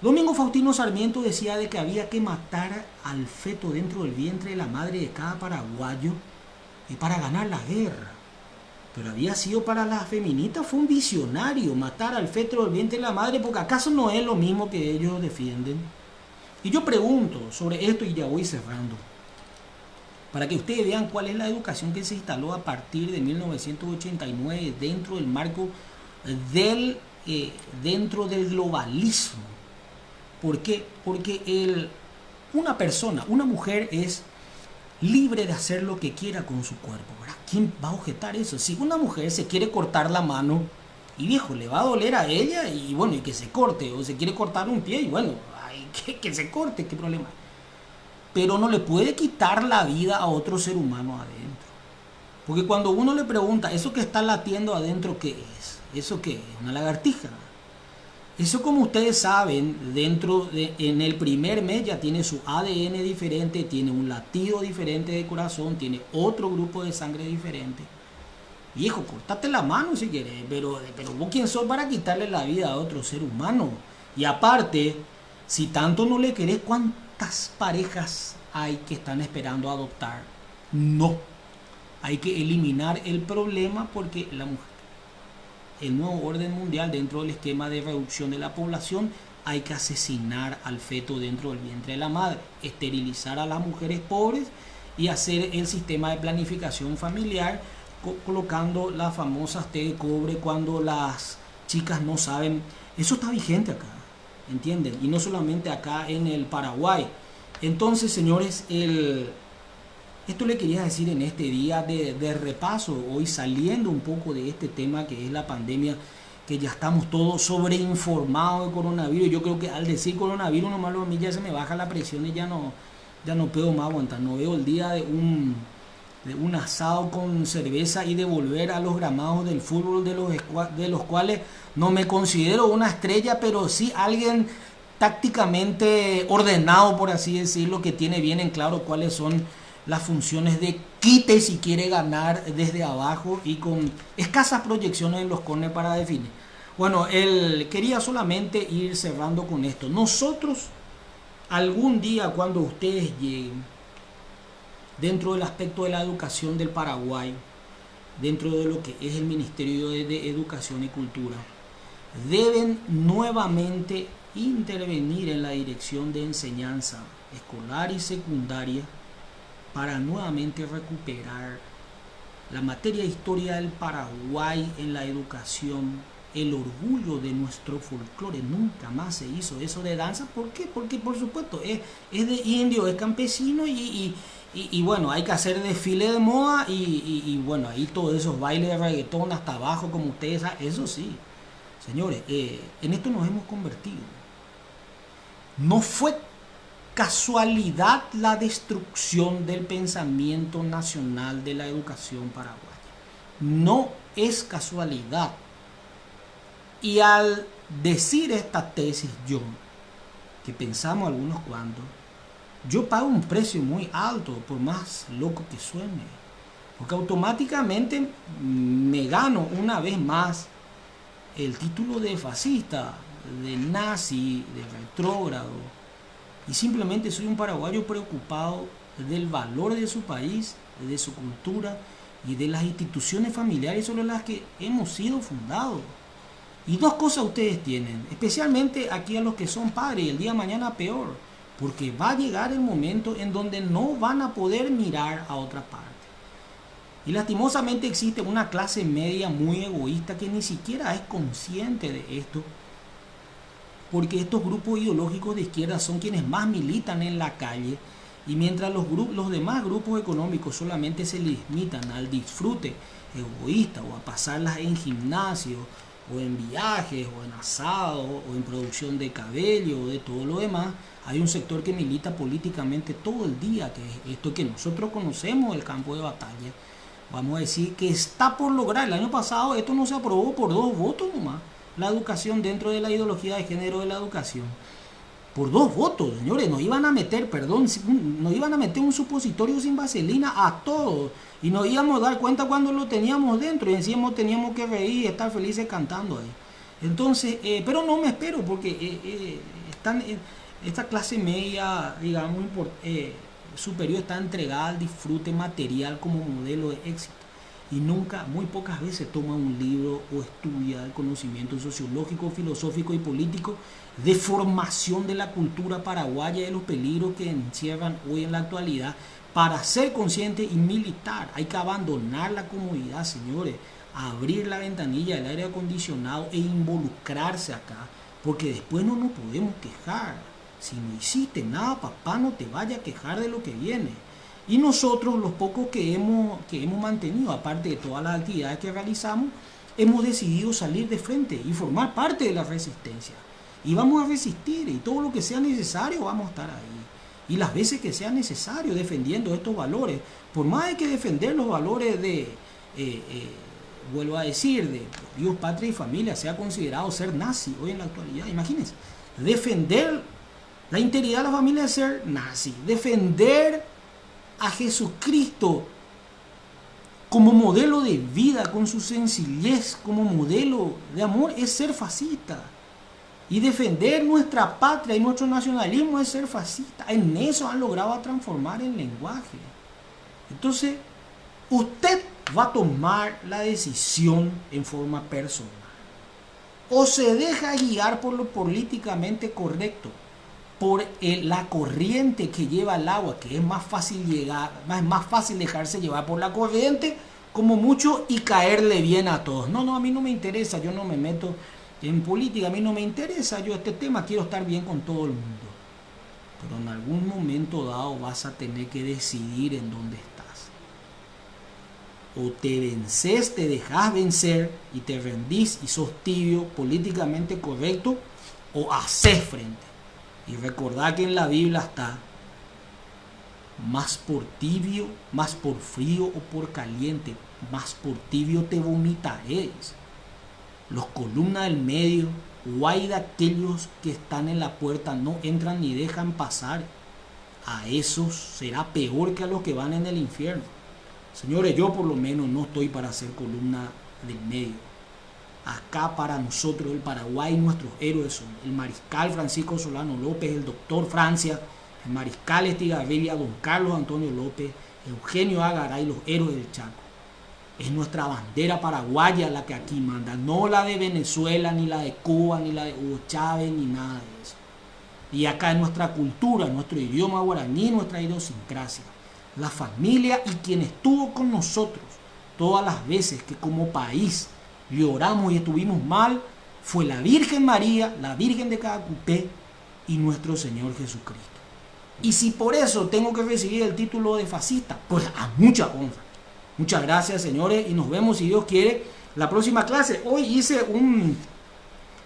Domingo Faustino Sarmiento decía de que había que matar al feto dentro del vientre de la madre de cada paraguayo para ganar la guerra. Pero había sido para las feministas, fue un visionario matar al feto del vientre de la madre, porque acaso no es lo mismo que ellos defienden. Y yo pregunto sobre esto y ya voy cerrando, para que ustedes vean cuál es la educación que se instaló a partir de 1989 dentro del marco dentro del globalismo. ¿Por qué? Porque una mujer es libre de hacer lo que quiera con su cuerpo, ¿verdad? ¿Quién va a objetar eso? Si una mujer se quiere cortar la mano, y viejo, le va a doler a ella, y bueno, y que se corte, o se quiere cortar un pie, y bueno, que se corte, ¿qué problema? Pero no le puede quitar la vida a otro ser humano adentro. Porque cuando uno le pregunta, ¿eso que está latiendo adentro qué es? ¿Eso qué es? Una lagartija. Eso, como ustedes saben, en el primer mes ya tiene su ADN diferente, tiene un latido diferente de corazón, tiene otro grupo de sangre diferente. Viejo, cortate la mano si querés, pero vos quién sos para quitarle la vida a otro ser humano. Y aparte, si tanto no le querés, ¿cuántas parejas hay que están esperando adoptar? No. Hay que eliminar el problema porque la mujer, el nuevo orden mundial dentro del esquema de reducción de la población, hay que asesinar al feto dentro del vientre de la madre, esterilizar a las mujeres pobres y hacer el sistema de planificación familiar colocando las famosas T de cobre cuando las chicas no saben. Eso está vigente acá, ¿entienden? Y no solamente acá en el Paraguay. Entonces, señores, esto le quería decir en este día de repaso, hoy saliendo un poco de este tema que es la pandemia, que ya estamos todos sobreinformados de coronavirus. Yo creo que al decir coronavirus nomás a mí ya se me baja la presión y ya no puedo más aguantar. No veo el día de un asado con cerveza y de volver a los gramados del fútbol de los cuales no me considero una estrella, pero sí alguien tácticamente ordenado, por así decirlo, que tiene bien en claro cuáles son las funciones de quite si quiere ganar desde abajo y con escasas proyecciones en los corners para definir. Bueno, él quería solamente ir cerrando con esto. Nosotros, algún día cuando ustedes lleguen, dentro del aspecto de la educación del Paraguay, dentro de lo que es el Ministerio de Educación y Cultura, deben nuevamente intervenir en la dirección de enseñanza escolar y secundaria para nuevamente recuperar la materia de historia del Paraguay en la educación, el orgullo de nuestro folclore. Nunca más se hizo eso de danza. ¿Por qué? Porque por supuesto es de indio, es campesino y bueno, hay que hacer desfile de moda y bueno, ahí todos esos bailes de reggaetón hasta abajo, como ustedes saben, eso sí. Señores, en esto nos hemos convertido. No fue casualidad la destrucción del pensamiento nacional de la educación paraguaya. No es casualidad. Y al decir esta tesis yo, que pensamos algunos cuantos, yo pago un precio muy alto, por más loco que suene. Porque automáticamente me gano una vez más el título de fascista, de nazi, de retrógrado. Y simplemente soy un paraguayo preocupado del valor de su país, de su cultura y de las instituciones familiares sobre las que hemos sido fundados. Y dos cosas ustedes tienen, especialmente aquí a los que son padres, y el día de mañana peor, porque va a llegar el momento en donde no van a poder mirar a otra parte. Y lastimosamente existe una clase media muy egoísta que ni siquiera es consciente de esto, porque estos grupos ideológicos de izquierda son quienes más militan en la calle, y mientras los demás grupos económicos solamente se limitan al disfrute egoísta o a pasarlas en gimnasio o en viajes o en asado o en producción de cabello o de todo lo demás, hay un sector que milita políticamente todo el día, que es esto que nosotros conocemos, el campo de batalla. Vamos a decir que está por lograr. El año pasado esto no se aprobó por 2 votos nomás, la educación dentro de la ideología de género de la educación. Por 2 votos, señores, nos iban a meter, nos iban a meter un supositorio sin vaselina a todos. Y nos íbamos a dar cuenta cuando lo teníamos dentro. Y encima teníamos que reír y estar felices cantando ahí. Entonces, pero no me espero porque esta clase media, digamos, superior está entregada al disfrute material como modelo de éxito. Y nunca, muy pocas veces toma un libro o estudia el conocimiento sociológico, filosófico y político de formación de la cultura paraguaya y de los peligros que encierran hoy en la actualidad para ser consciente y militar. Hay que abandonar la comodidad, señores, abrir la ventanilla del aire acondicionado e involucrarse acá, porque después no nos podemos quejar. Si no hiciste nada, papá, no te vaya a quejar de lo que viene. Y nosotros, los pocos que hemos mantenido, aparte de todas las actividades que realizamos, hemos decidido salir de frente y formar parte de la resistencia. Y vamos a resistir, y todo lo que sea necesario vamos a estar ahí. Y las veces que sea necesario defendiendo estos valores, por más de que defender los valores de, vuelvo a decir, de Dios, patria y familia, sea considerado ser nazi hoy en la actualidad. Imagínense, defender la integridad de la familia es ser nazi, defender a Jesucristo como modelo de vida, con su sencillez, como modelo de amor, es ser fascista. Y defender nuestra patria y nuestro nacionalismo es ser fascista. En eso han logrado transformar el lenguaje. Entonces, usted va a tomar la decisión en forma personal. O se deja guiar por lo políticamente correcto, por la corriente que lleva el agua, que es más fácil dejarse llevar por la corriente, como mucho, y caerle bien a todos. No, a mí no me interesa, yo no me meto en política, a mí no me interesa, yo este tema quiero estar bien con todo el mundo. Pero en algún momento dado vas a tener que decidir en dónde estás. O te vences, te dejas vencer y te rendís y sos tibio, políticamente correcto, o haces frente. Y recordad que en la Biblia está: más por tibio, más por frío o por caliente, más por tibio te vomitaréis. Los columnas del medio, guay de aquellos que están en la puerta, no entran ni dejan pasar. A esos será peor que a los que van en el infierno. Señores, yo por lo menos no estoy para ser columna del medio. Acá para nosotros el Paraguay, nuestros héroes son el mariscal Francisco Solano López, el doctor Francia, el mariscal Estigarribia, don Carlos Antonio López, Eugenio Agaray, los héroes del Chaco. Es nuestra bandera paraguaya la que aquí manda, no la de Venezuela, ni la de Cuba, ni la de Hugo Chávez, ni nada de eso. Y acá es nuestra cultura, nuestro idioma guaraní, nuestra idiosincrasia, la familia y quien estuvo con nosotros todas las veces que como país lloramos y estuvimos mal, fue la Virgen María, la Virgen de Cacupé y nuestro Señor Jesucristo. Y si por eso tengo que recibir el título de fascista, pues a mucha honra. Muchas gracias, señores, y nos vemos, si Dios quiere, la próxima clase. Hoy hice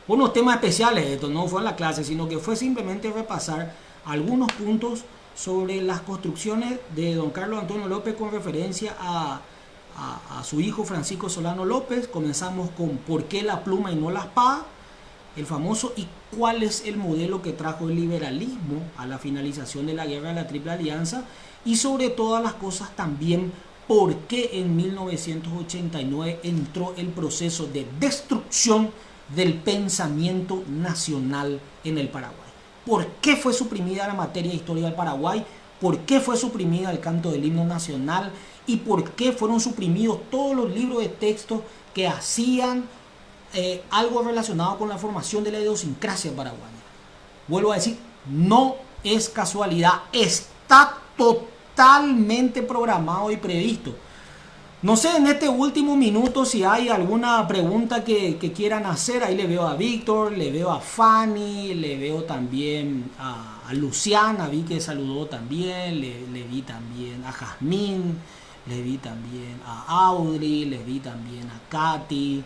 unos temas especiales. Esto no fue en la clase, sino que fue simplemente repasar algunos puntos sobre las construcciones de don Carlos Antonio López con referencia a su hijo Francisco Solano López. Comenzamos con por qué la pluma y no la espada, el famoso, y cuál es el modelo que trajo el liberalismo a la finalización de la guerra de la Triple Alianza, y sobre todas las cosas también por qué en 1989 entró el proceso de destrucción del pensamiento nacional en el Paraguay. ¿Por qué fue suprimida la materia de historia del Paraguay? ¿Por qué fue suprimida el canto del himno nacional? ¿Y por qué fueron suprimidos todos los libros de texto que hacían algo relacionado con la formación de la idiosincrasia paraguaya? Vuelvo a decir, no es casualidad, está totalmente programado y previsto. No sé, en este último minuto, si hay alguna pregunta que quieran hacer. Ahí le veo a Víctor, le veo a Fanny, le veo también a Luciana, vi que saludó también, le vi también a Jazmín, le vi también a Audrey, les vi también a Katy,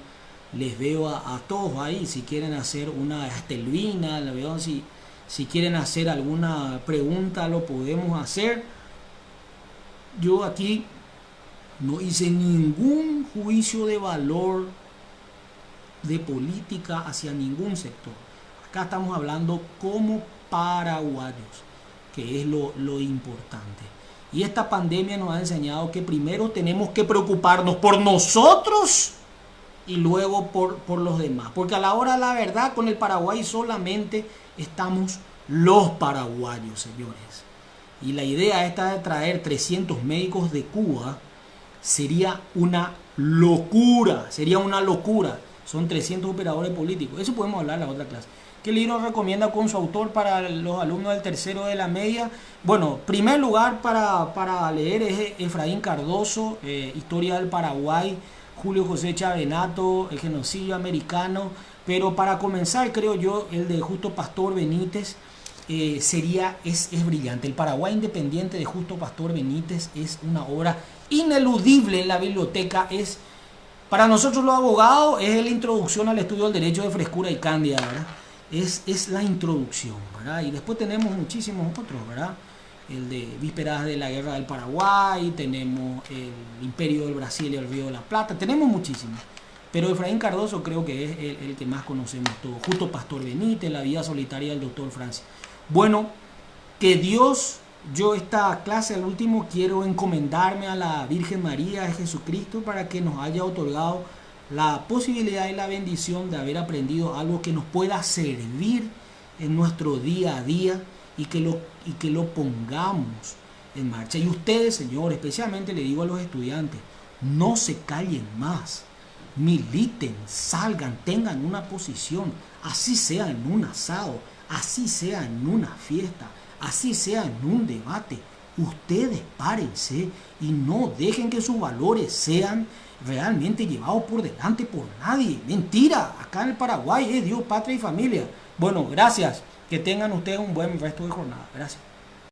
les veo a todos ahí. Si quieren hacer una Estelvina, le veo si quieren hacer alguna pregunta, lo podemos hacer. Yo aquí no hice ningún juicio de valor de política hacia ningún sector. Acá estamos hablando como paraguayos, que es lo importante. Y esta pandemia nos ha enseñado que primero tenemos que preocuparnos por nosotros y luego por los demás. Porque a la hora de la verdad, con el Paraguay solamente estamos los paraguayos, señores. Y la idea esta de traer 300 médicos de Cuba sería una locura, Son 300 operadores políticos. Eso podemos hablar en la otra clase. ¿Qué libro recomienda con su autor para los alumnos del tercero de la media? Bueno, primer lugar para leer es Efraín Cardoso, Historia del Paraguay, Julio José Chavenato, El genocidio americano. Pero para comenzar, creo yo, el de Justo Pastor Benítez es brillante. El Paraguay independiente de Justo Pastor Benítez es una obra ineludible en la biblioteca. Es para nosotros los abogados, es la introducción al estudio del derecho de frescura y cándida, ¿verdad? Es la introducción, ¿verdad? Y después tenemos muchísimos otros, ¿verdad? El de Vísperas de la Guerra del Paraguay, tenemos el Imperio del Brasil y el Río de la Plata, tenemos muchísimos. Pero Efraín Cardoso creo que es el que más conocemos todos. Justo Pastor Benítez, La vida solitaria del doctor Francia. Bueno, que Dios, yo esta clase al último quiero encomendarme a la Virgen María de Jesucristo para que nos haya otorgado la posibilidad y la bendición de haber aprendido algo que nos pueda servir en nuestro día a día y que lo pongamos en marcha. Y ustedes, Señor, especialmente le digo a los estudiantes, no se callen más, militen, salgan, tengan una posición, así sea en un asado, así sea en una fiesta, así sea en un debate. Ustedes párense y no dejen que sus valores sean realmente llevados por delante por nadie. Mentira, acá en el Paraguay es Dios, patria y familia. Bueno, gracias. Que tengan ustedes un buen resto de jornada. Gracias.